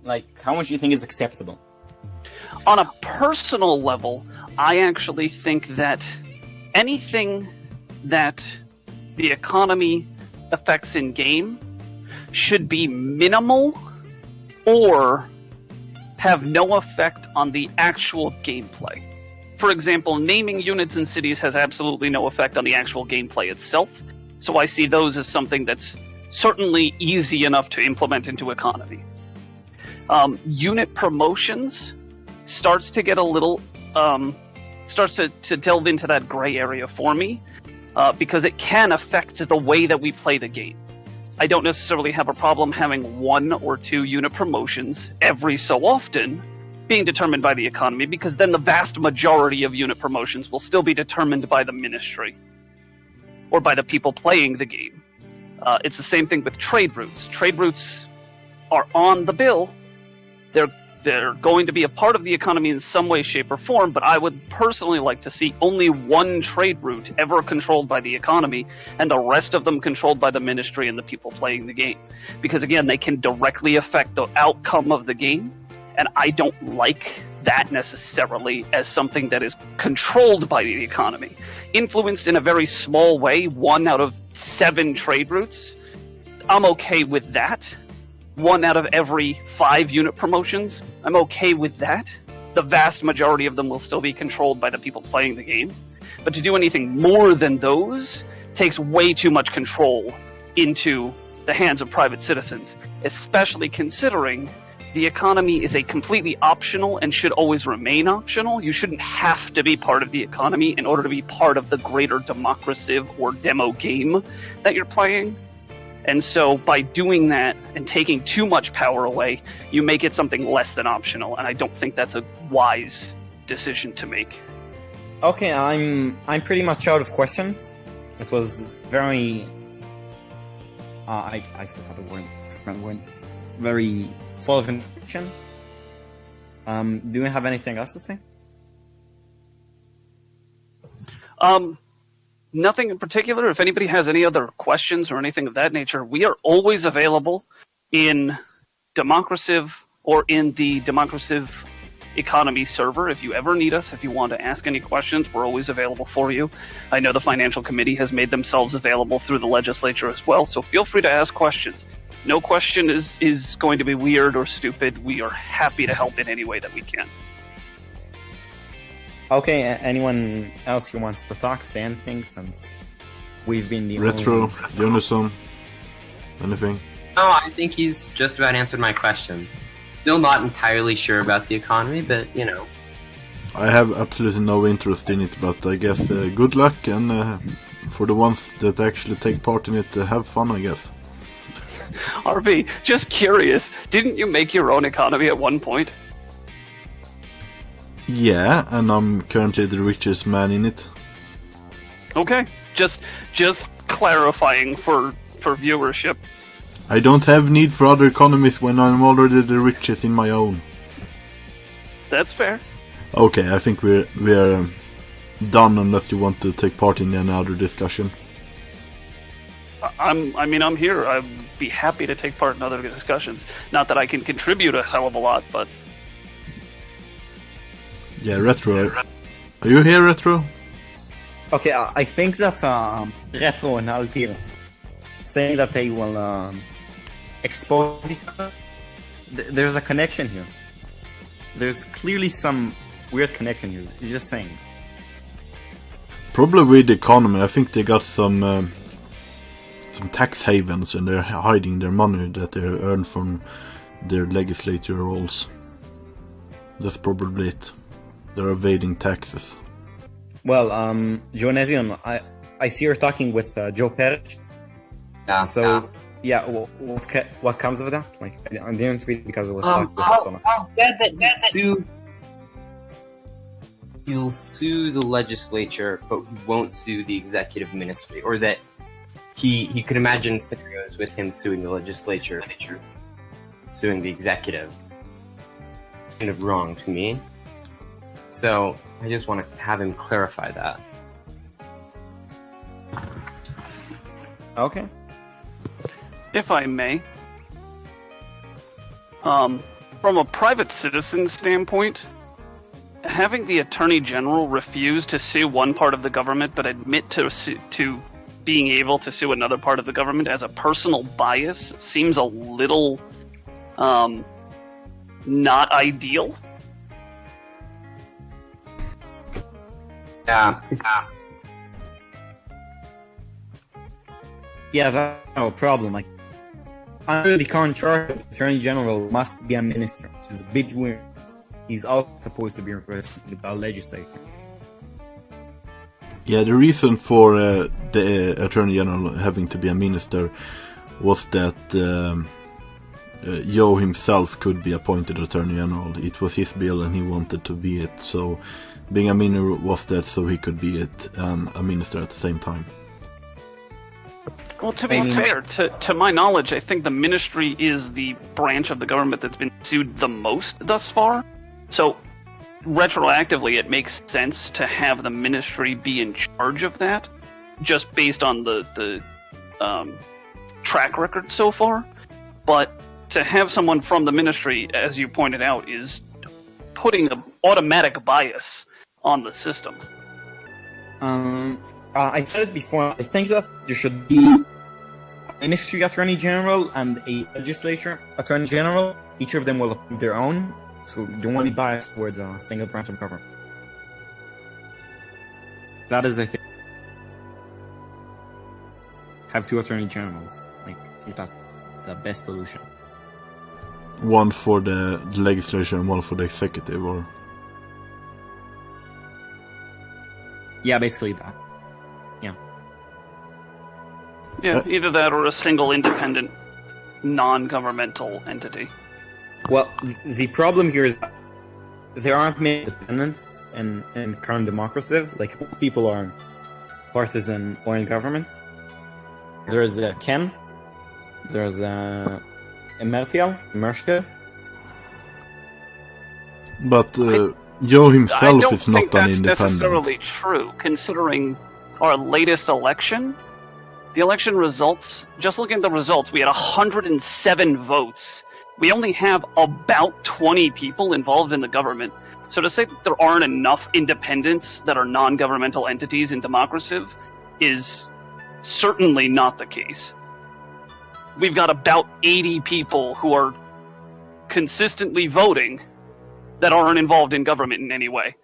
E: Like, how much do you think is acceptable?
F: On a personal level, I actually think that anything that the economy affects in game should be minimal or have no effect on the actual gameplay. For example, naming units in cities has absolutely no effect on the actual gameplay itself, so I see those as something that's certainly easy enough to implement into economy. Unit promotions starts to get a little, starts to delve into that gray area for me, because it can affect the way that we play the game. I don't necessarily have a problem having 1 or 2 unit promotions every so often being determined by the economy, because then the vast majority of unit promotions will still be determined by the ministry or by the people playing the game. It's the same thing with trade routes. Trade routes are on the bill. They're going to be a part of the economy in some way, shape, or form, but I would personally like to see only one trade route ever controlled by the economy, and the rest of them controlled by the ministry and the people playing the game. Because again, they can directly affect the outcome of the game, and I don't like that necessarily as something that is controlled by the economy. Influenced in a very small way, 1 out of 7 trade routes, I'm okay with that. 1 out of every 5 unit promotions, I'm okay with that. The vast majority of them will still be controlled by the people playing the game. But to do anything more than those takes way too much control into the hands of private citizens, especially considering the economy is a completely optional and should always remain optional. You shouldn't have to be part of the economy in order to be part of the greater Democraciv or demo game that you're playing. And so by doing that and taking too much power away, you make it something less than optional, and I don't think that's a wise decision to make.
E: Okay, I'm pretty much out of questions. It was very I forgot the word. Very full of information. Do you have anything else to say?
F: Nothing in particular. If anybody has any other questions or anything of that nature, we are always available in Democraciv or in the Democraciv economy server. If you ever need us, if you want to ask any questions, we're always available for you. I know the Financial Committee has made themselves available through the legislature as well, so feel free to ask questions. No question is going to be weird or stupid. We are happy to help in any way that we can.
E: Okay, anyone else who wants to talk, say anything, since we've been the
A: RetroJonesion, anything?
D: No, I think he's just about answered my questions. Still not entirely sure about the economy, but, you know.
A: I have absolutely no interest in it, but I guess good luck, and for the ones that actually take part in it, have fun, I guess.
F: RB, just curious, didn't you make your own economy at one point?
A: Yeah, and I'm currently the richest man in it.
F: Okay, just clarifying for viewership.
A: I don't have need for other economies when I'm already the richest in my own.
F: That's fair.
A: Okay, I think we're done unless you want to take part in any other discussion.
F: I'm here. I'd be happy to take part in other discussions. Not that I can contribute a hell of a lot, but...
A: Yeah, Retro. Are you here, Retro?
E: Okay, I think that Retro and Haldir say that they will expose each other. There's a connection here. There's clearly some weird connection here. You're just saying.
A: Probably with the economy. I think they got some tax havens and they're hiding their money that they earn from their legislature roles. That's probably it. They're evading taxes.
E: Well, Jonesion, I see you're talking with Joe Perich.
D: Yeah.
E: So, yeah, what comes of that? Like, I didn't read because it was
D: You'll sue the legislature, but you won't sue the executive ministry, or that he could imagine scenarios with him suing the legislature, suing the executive. Kind of wrong to me. So I just want to have him clarify that.
E: Okay.
F: If I may. From a private citizen standpoint, having the Attorney General refuse to sue one part of the government but admit to being able to sue another part of the government as a personal bias seems a little not ideal.
D: Yeah.
E: Yeah, that's no problem. Like, under the current charter, the Attorney General must be a minister, which is a big weird. He's also supposed to be representing the legislature.
A: Yeah, the reason for the Attorney General having to be a minister was that Joe himself could be appointed Attorney General. It was his bill and he wanted to be it. So being a minister was that so he could be it and a minister at the same time.
F: Well, to be fair, to my knowledge, I think the ministry is the branch of the government that's been sued the most thus far. So, retroactively, it makes sense to have the ministry be in charge of that, just based on the track record so far. But to have someone from the ministry, as you pointed out, is putting an automatic bias on the system.
E: I said it before, I think that there should be a Ministry Attorney General and a Legislature Attorney General. Each of them will appoint their own, so there won't be bias towards a single branch of government. That is, I think, have two Attorney Generals. Like, I think that's the best solution.
A: One for the legislature and one for the executive, or?
E: Yeah, basically that.
F: Yeah, either that or a single independent, non-governmental entity.
E: Well, the problem here is that there aren't many independents in current Democraciv. Like, most people are partisan or in government. There's Ken. There's Merkel.
A: But Joe himself is not an independent.
F: I don't think that's necessarily true, considering our latest election. The election results, just looking at the results, we had 107 votes. We only have about 20 people involved in the government. So to say that there aren't enough independents that are non-governmental entities in Democraciv is certainly not the case. We've got about 80 people who are consistently voting that aren't involved in government in any way.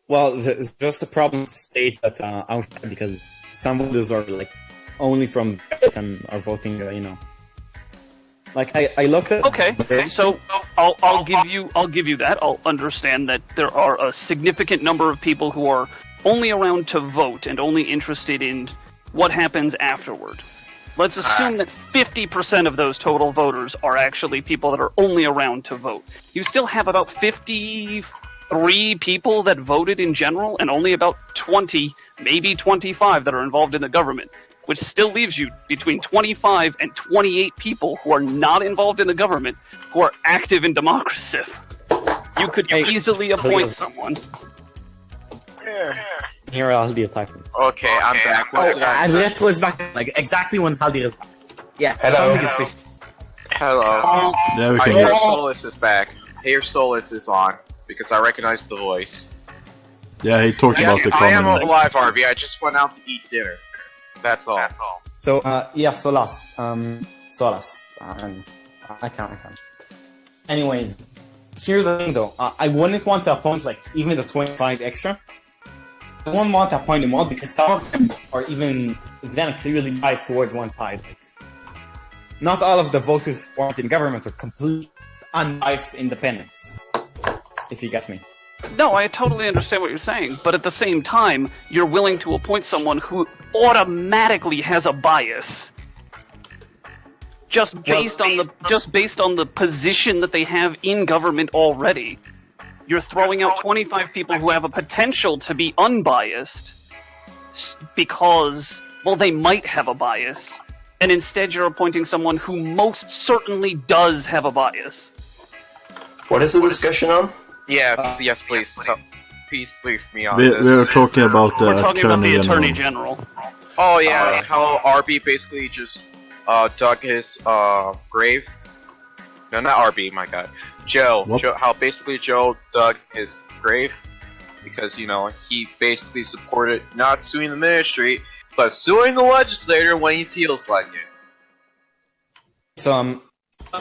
E: Well, there's just a problem to state that outside, because some voters are like only from and are voting, Like I look at.
F: Okay, so I'll give you that. I'll understand that there are a significant number of people who are only around to vote and only interested in what happens afterward. Let's assume that 50% of those total voters are actually people that are only around to vote. You still have about 53 people that voted in general, and only about 20, maybe 25 that are involved in the government, which still leaves you between 25 and 28 people who are not involved in the government, who are active in Democraciv. You could easily appoint someone.
E: Here, Haldir typing.
C: Okay, I'm back.
E: And Retro is back, like exactly when Haldir is back. Yeah,
B: Hello.
C: Hello.
A: There we
C: I
A: can
C: hear
A: go.
C: Solus is back. I hear Solus is on, because I recognize the voice.
A: Yeah, he talked about the
C: I am
A: common.
C: alive, Harvey. I just went out to eat dinner. That's all.
E: So, Solas. I can't. Anyways, here's the thing though. I wouldn't want to appoint like even the 25 extra. I wouldn't want to appoint them all because some of them are even then clearly biased towards one side. Not all of the voters who aren't in government are complete unbiased independents. If you get me.
F: No, I totally understand what you're saying, but at the same time, you're willing to appoint someone who automatically has a bias, just based on the position that they have in government already. You're throwing out 25 people who have a potential to be unbiased because well, they might have a bias, and instead you're appointing someone who most certainly does have a bias.
B: What is the discussion on?
C: Yeah, yes, please. Please brief me on
A: We're
C: this.
A: talking about the
F: We're talking about the
A: Attorney
F: Attorney
A: General.
F: General.
C: Oh yeah, how RB basically just dug his grave. No, not RB. My God, Joe.
A: What?
C: How basically Joe dug his grave because he basically supported not suing the ministry, but suing the legislator when he feels like it.
E: So,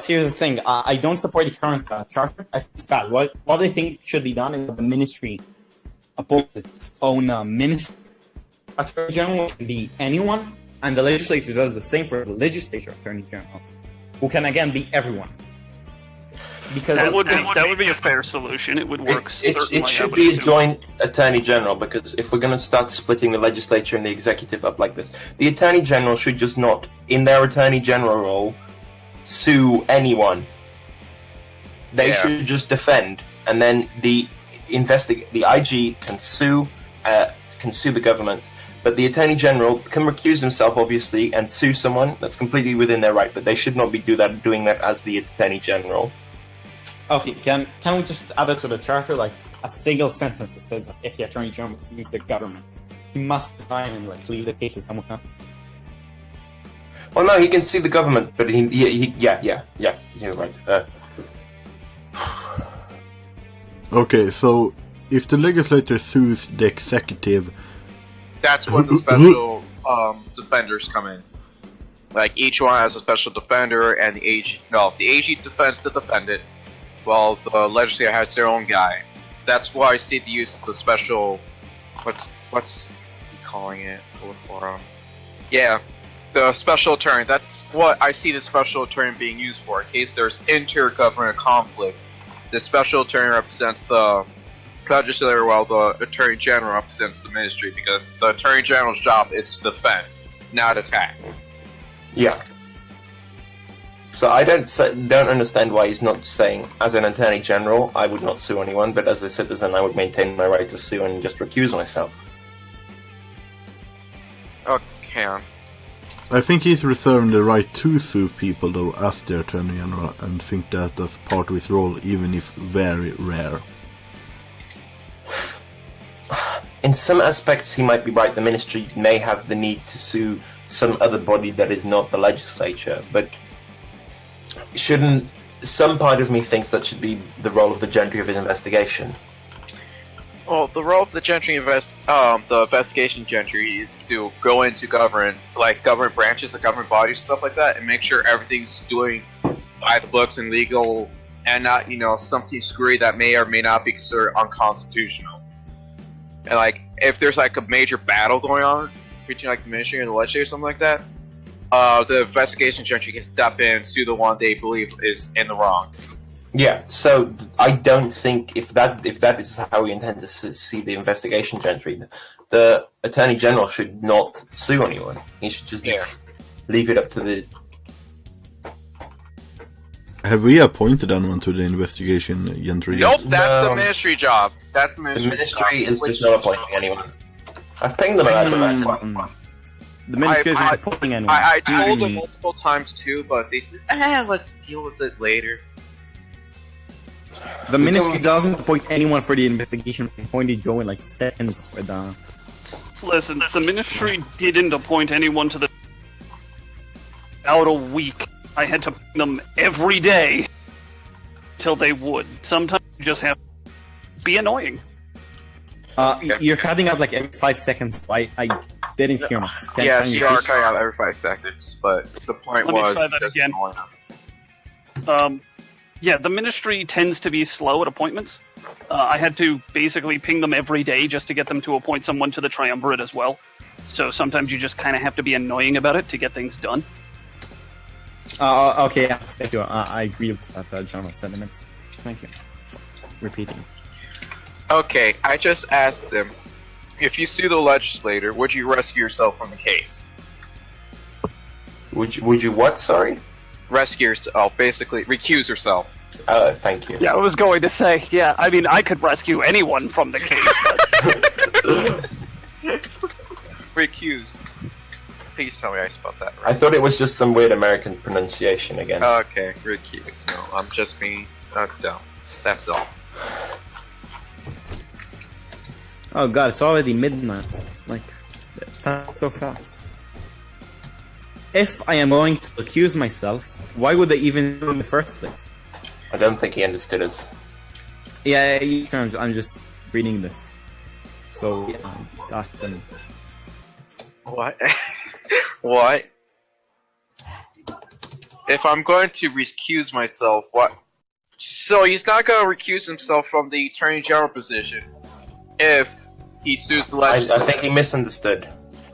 E: here's the thing. I don't support the current charter. I think it's bad. What I think should be done is that the ministry appoints its own ministry. Attorney General can be anyone, and the legislature does the same for the legislature Attorney General, who can again be everyone. Because
F: That would be a fair solution. It would work.
B: It should be a joint Attorney General, because if we're going to start splitting the legislature and the executive up like this, the Attorney General should just not, in their Attorney General role, sue anyone. They should just defend, and then the IG can sue the government, but the Attorney General can recuse himself, obviously, and sue someone. That's completely within their right, but they should not be doing that as the Attorney General.
E: okay, can we just add it to the charter, like a single sentence that says that if the Attorney General sues the government, he must resign and leave the case to someone else?
B: Well, no, he can sue the government, but yeah, you're right.
A: Okay, so if the legislature sues the executive,
C: That's when the special defenders come in. Like each one has a special defender, and the AG defends the defendant, while the legislature has their own guy. That's why I see the use of the special. What's he calling it? The special attorney. That's what I see the special attorney being used for. In case there's intergovernmental conflict, the special attorney represents the legislature, while the Attorney General represents the ministry, because the Attorney General's job is to defend, not attack.
B: Yeah. So I don't understand why he's not saying, as an Attorney General, I would not sue anyone, but as a citizen, I would maintain my right to sue and just recuse myself.
C: Okay.
A: I think he's reserving the right to sue people, though, as the Attorney General, and think that that's part of his role, even if very rare.
B: In some aspects, he might be right. The ministry may have the need to sue some other body that is not the legislature, but some part of me thinks that should be the role of the gentry of an investigation.
C: Well, the role of the gentry the investigation gentry is to go into government branches, like government bodies, stuff like that, and make sure everything's doing by the books and legal, and not something screwy that may or may not be considered unconstitutional. And if there's a major battle going on between the ministry and the legislature or something like that, the investigation gentry can step in and sue the one they believe is in the wrong.
B: Yeah, so I don't think if that is how we intend to see the investigation gentry, the Attorney General should not sue anyone. He should just leave it up to the...
A: Have we appointed anyone to the investigation gentry yet?
C: Nope, that's the ministry job. That's the ministry.
B: The ministry is just not appointing anyone. I've pinged them about that.
E: The ministry isn't appointing anyone.
C: I told them multiple times too, but they said, let's deal with it later.
E: The ministry doesn't appoint anyone for the investigation. They appointed Joe in seconds for the...
F: Listen, the ministry didn't appoint anyone to the... Out a week. I had to ping them every day till they would. Sometimes you just have to be annoying.
E: You're cutting out every 5 seconds. I didn't hear much.
C: Yes, you are cutting out every 5 seconds, but the point
F: Let me
C: was...
F: try that again. Yeah, the ministry tends to be slow at appointments. I had to basically ping them every day just to get them to appoint someone to the triumvirate as well. So sometimes you just kind of have to be annoying about it to get things done.
E: Okay, yeah, thank you. I agree with that general sentiment. Thank you. Repeating.
C: Okay, I just asked them, if you sue the legislator, would you rescue yourself from the case?
B: Would you what, sorry?
C: Rescue yourself, basically, recuse yourself.
B: Thank you.
F: Yeah, I was going to say, I could rescue anyone from the case.
C: Recuse. Please tell me I spelled that
B: I
C: right.
B: thought it was just some weird American pronunciation again.
C: Okay, recuse. No, I'm just being dumb. That's all.
E: Oh god, it's already midnight. Like, that's so fast. If I am going to accuse myself, why would I even do it in the first place?
B: I don't think he understood us.
E: Yeah, I'm just reading this. So, yeah, I'm just asking.
C: What? What? If I'm going to recuse myself, what? So he's not going to recuse himself from the Attorney General position if he sues the
B: I
C: legislature.
B: think he misunderstood.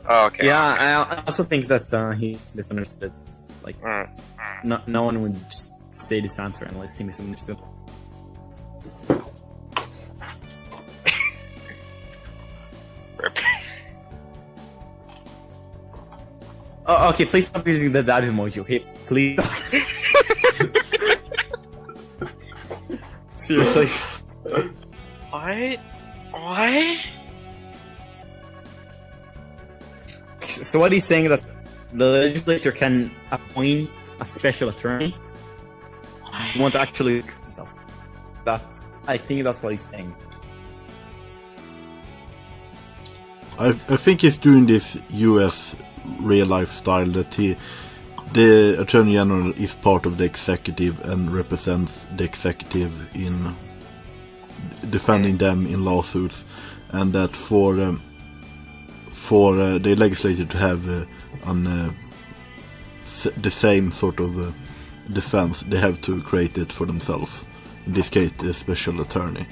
C: Oh, okay.
E: Yeah, I also think that he's misunderstood. Like,
C: Mm.
E: no one would just say this answer unless he misunderstood. Oh, okay, please stop using the dad emoji, okay? Please. Seriously.
C: What? What?
E: So what he's saying that the legislature can appoint a special attorney who won't actually do stuff. I think that's what he's saying.
A: I think he's doing this US real life style that the Attorney General is part of the executive and represents the executive in defending them in lawsuits, and that for the legislature to have the same sort of defense, they have to create it for themselves. In this case, the special attorney,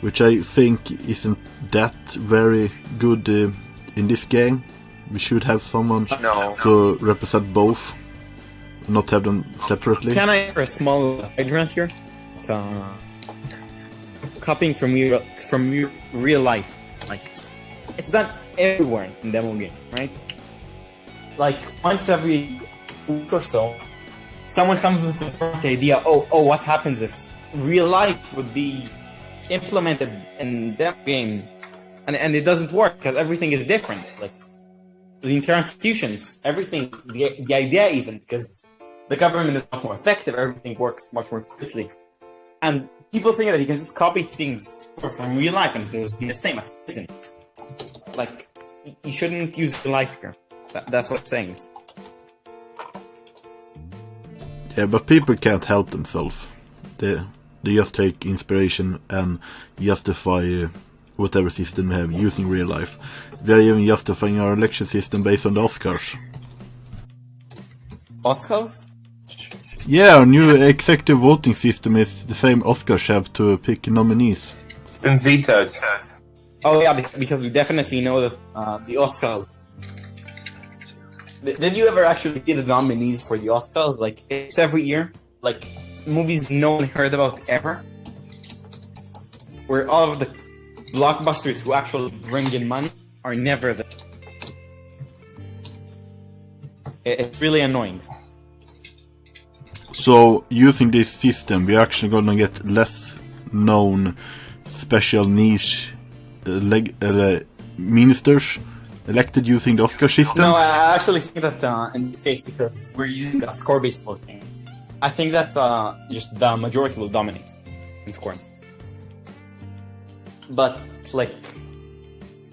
A: which I think isn't that very good in this game. We should have someone to represent both, not have them separately.
E: Can I offer a small hydrant here? Copying from real life. Like, it's done everywhere in demo games, right? Like, once every week or so, someone comes with the idea, oh, what happens if real life would be implemented in that game, and it doesn't work because everything is different. Like, the entire institutions, everything, the idea even, because the government is much more effective, everything works much more quickly. And people think that you can just copy things from real life and it will be the same. It isn't. Like, you shouldn't use real life here. That's what I'm saying.
A: Yeah, but people can't help themselves. They just take inspiration and justify whatever system we have using real life. We are even justifying our election system based on the Oscars.
E: Oscars?
A: Yeah, our new executive voting system is the same Oscars have to pick nominees.
B: It's been vetoed.
E: Oh yeah, because we definitely know that the Oscars... Did you ever actually see the nominees for the Oscars? Like, it's every year. Like, movies no one heard about ever. Where all of the blockbusters who actually bring in money are never there. It's really annoying.
A: So, using this system, we're actually gonna get less known special niche ministers elected using the Oscar system?
E: No, I actually think that in this case, because we're using a score-based voting, I think that just the majority will dominate in scores. But, like,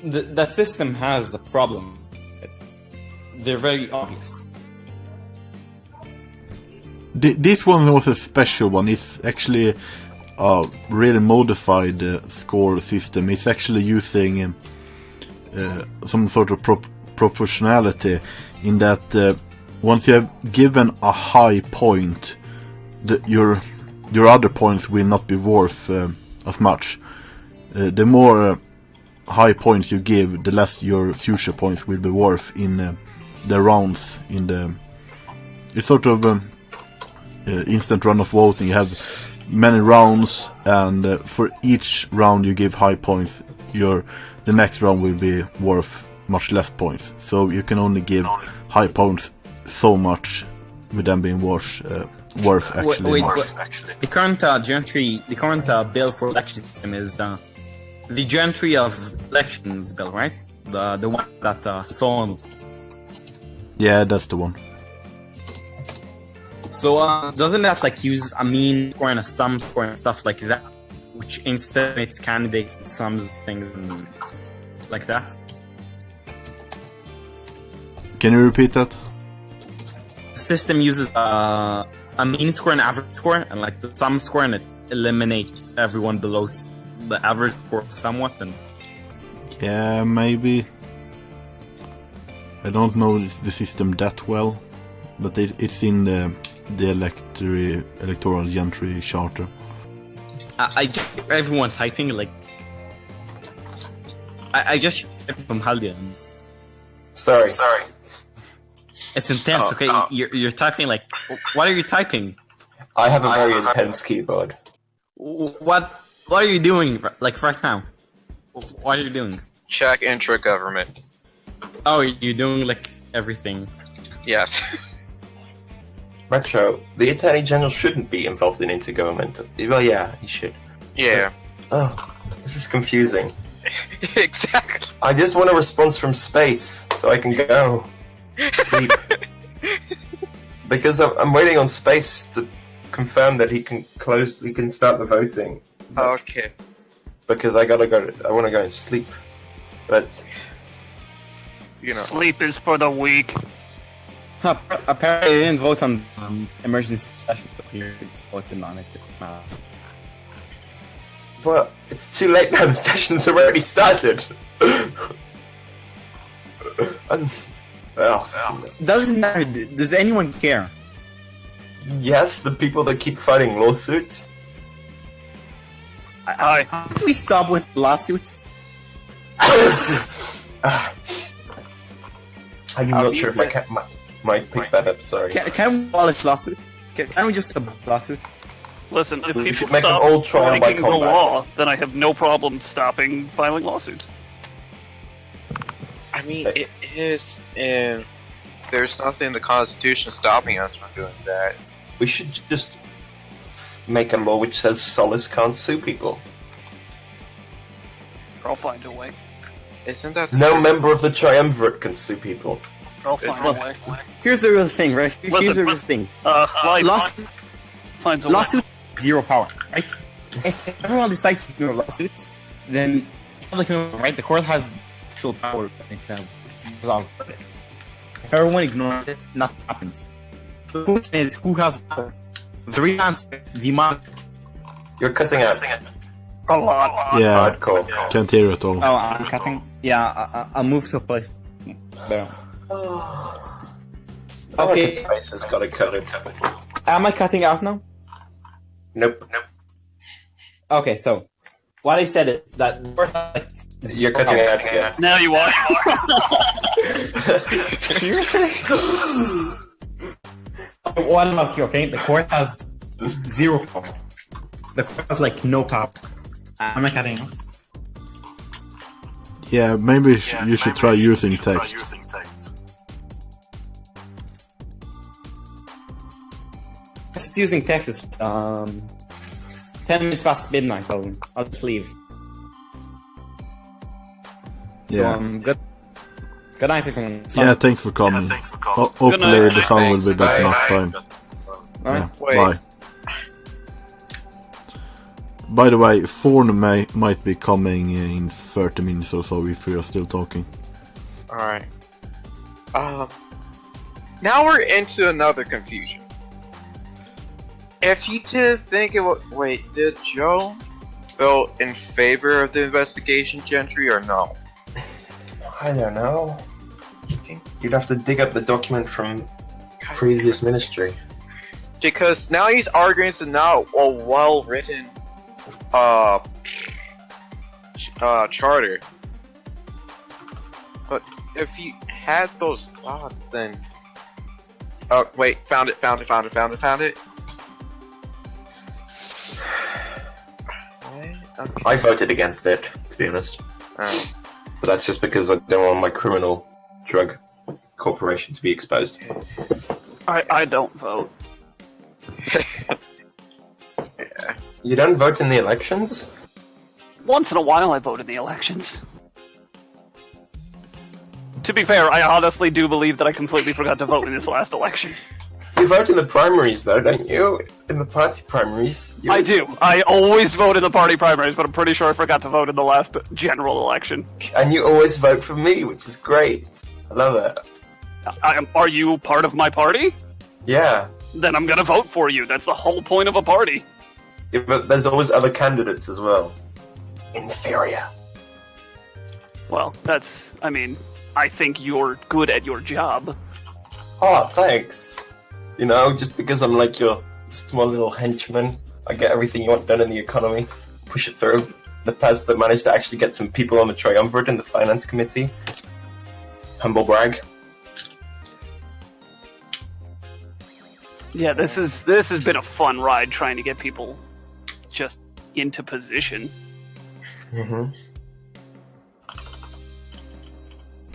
E: that system has a problem. They're very obvious.
A: This one was a special one. It's actually a really modified score system. It's actually using some sort of proportionality in that once you have given a high point, your other points will not be worth as much. The more high points you give, the less your future points will be worth in the rounds. It's sort of instant run of voting. You have many rounds, and for each round you give high points, the next round will be worth much less points. So you can only give high points so much, with them being worth actually more.
E: The current the current bill for election system is the gentry of elections bill, right? The one that Thorn
A: Yeah, that's the one.
E: So doesn't that like use a mean score and a sum score and stuff like that, which estimates candidates and sums things and like that?
A: Can you repeat that?
E: The system uses a mean score and average score, and like the sum score, and it eliminates everyone below the average score somewhat. And
A: Yeah, maybe. I don't know the system that well, but it's in the electoral gentry charter.
E: I just hear everyone typing like I just hear from Haldir.
B: Sorry.
E: It's intense. Okay, you're typing like what are you typing?
B: I have a very intense keyboard.
E: What are you doing like right now? What are you doing?
C: Check intra-government.
E: Oh, you're doing like everything.
C: Yes.
B: Retro, the Attorney General shouldn't be involved in intergovernmental. Well, yeah, he should.
C: Yeah.
B: Oh, this is confusing.
C: Exactly.
B: I just want a response from space so I can go sleep. Because I'm waiting on space to confirm that he can start the voting.
C: Okay.
B: Because I want to go and sleep. But
C: You know.
F: Sleep is for the weak.
E: Apparently, they didn't vote on emergency session, so here it's voted on it to quick mass.
B: well, it's too late now. The session's already started.
E: Doesn't matter. Does anyone care?
B: Yes, the people that keep fighting lawsuits.
F: Hi.
E: Can we stop with lawsuits?
B: I'm not sure if my cat might pick that up. Sorry.
E: Can we abolish lawsuits? Can we just abolish lawsuits?
F: Listen, if
B: We
F: people
B: should make
F: stop
B: an old trial by
F: breaking the
B: combat.
F: law, then I have no problem stopping filing lawsuits.
C: I mean, it is in. There's nothing in the Constitution stopping us from doing that.
B: We should just make a law which says Solace can't sue people.
F: I'll find a way.
C: Isn't that
B: No
C: true?
B: member of the triumvirate can sue people.
F: I'll find a way.
E: Here's the real thing, right? Here's the real thing.
F: Life
E: Lawsuit,
F: finds a way.
E: lawsuit, zero power, right? If everyone decides to ignore lawsuits, then right? The court has actual power to resolve it. If everyone ignores it, nothing happens. The question is, who has power? The real answer, the man.
B: You're cutting out.
F: A lot.
A: Yeah,
B: Hardcore.
A: can't hear it all.
E: Oh, I'm cutting. Yeah, I'll move to a place. There.
B: Okay.
E: Okay.
B: Space has got it covered.
E: Am I cutting out now?
B: Nope.
E: Okay, so what I said is that
B: You're cutting out again.
F: Now you are.
E: What about you? Okay, the court has zero power. The court has like no power. Am I cutting out?
A: Yeah, maybe you should try using text.
E: If it's using text, it's 10 minutes past midnight. I'll just leave. So
A: Yeah.
E: good. Good night, everyone.
A: Yeah, thanks for coming. Hopefully the sound will be better next time.
E: Alright.
A: Yeah,
C: Wait.
A: bye. By the way, Forn might be coming in 30 minutes or so if we are still talking.
C: Alright. Now we're into another confusion. If he didn't think it would. Wait, did Joe vote in favor of the investigation gentry or no?
B: I don't know. You'd have to dig up the document from previous ministry.
C: Because now he's arguing it's not a well-written charter. But if he had those thoughts, then oh wait, found it. Okay.
B: I voted against it, to be honest.
C: Alright.
B: But that's just because I don't want my criminal drug corporation to be exposed.
F: I don't vote.
C: Yeah.
B: You don't vote in the elections?
F: Once in a while, I vote in the elections. To be fair, I honestly do believe that I completely forgot to vote in this last election.
B: You vote in the primaries, though, don't you? In the party primaries.
F: I do. I always vote in the party primaries, but I'm pretty sure I forgot to vote in the last general election.
B: And you always vote for me, which is great. I love it.
F: Are you part of my party?
B: Yeah.
F: Then I'm gonna vote for you. That's the whole point of a party.
B: Yeah, but there's always other candidates as well. Inferior.
F: Well, I think you're good at your job.
B: Oh, thanks. You know, just because I'm like your small little henchman, I get everything you want done in the economy, push it through. The past that managed to actually get some people on the triumvirate in the finance committee. Humble brag.
F: Yeah, this has been a fun ride trying to get people just into position.
B: Mm-hmm.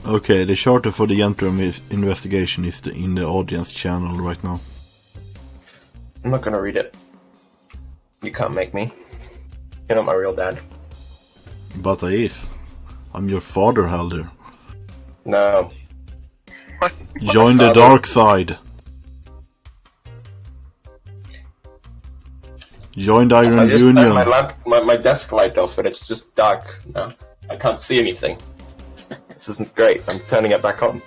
A: Okay, the charter for the interim investigation is in the audience channel right now.
B: I'm not gonna read it. You can't make me. You're not my real dad.
A: But I is. I'm your father, Haldir.
B: No.
A: Join the dark side. Join the Iron
B: I just
A: Union.
B: turned my desk light off and it's just dark now. I can't see anything. This isn't great. I'm turning it back on.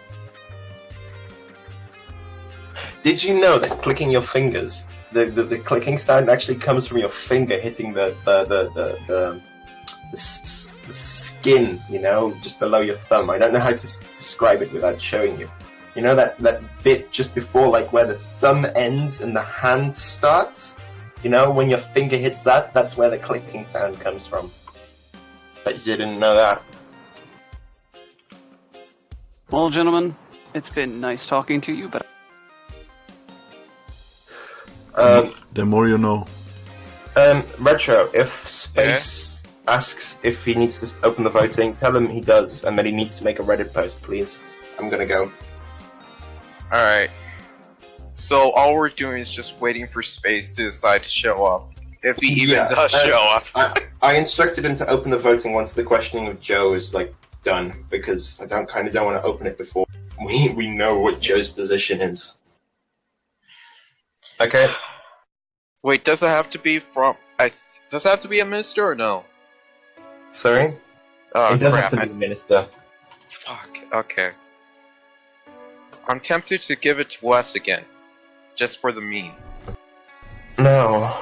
B: Did you know that clicking your fingers, the clicking sound actually comes from your finger hitting the skin, you know, just below your thumb? I don't know how to describe it without showing you. You know that bit just before, like, where the thumb ends and the hand starts? You know, when your finger hits that, that's where the clicking sound comes from. Bet you didn't know that.
F: Well, gentlemen, it's been nice talking to you, but...
A: The more you know.
B: Retro, if Space asks if he needs to open the voting, tell him he does, and that he needs to make a Reddit post, please. I'm gonna go.
C: Alright. So all we're doing is just waiting for Space to decide to show up. If he even does show up.
B: I instructed him to open the voting once the questioning of Joe is, like, done, because I don't want to open it before we know what Joe's position is. Okay.
C: Wait, does it have to be from... does it have to be a minister or no?
B: Sorry?
C: Oh,
B: It does
C: crap.
B: have to be the minister.
C: Fuck, okay. I'm tempted to give it to Wes again. Just for the meme.
B: No.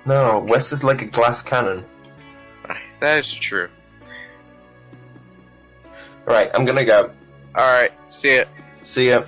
B: No, Wes is like a glass cannon.
C: That is true.
B: Right, I'm gonna go.
C: Alright, see ya.
B: See ya.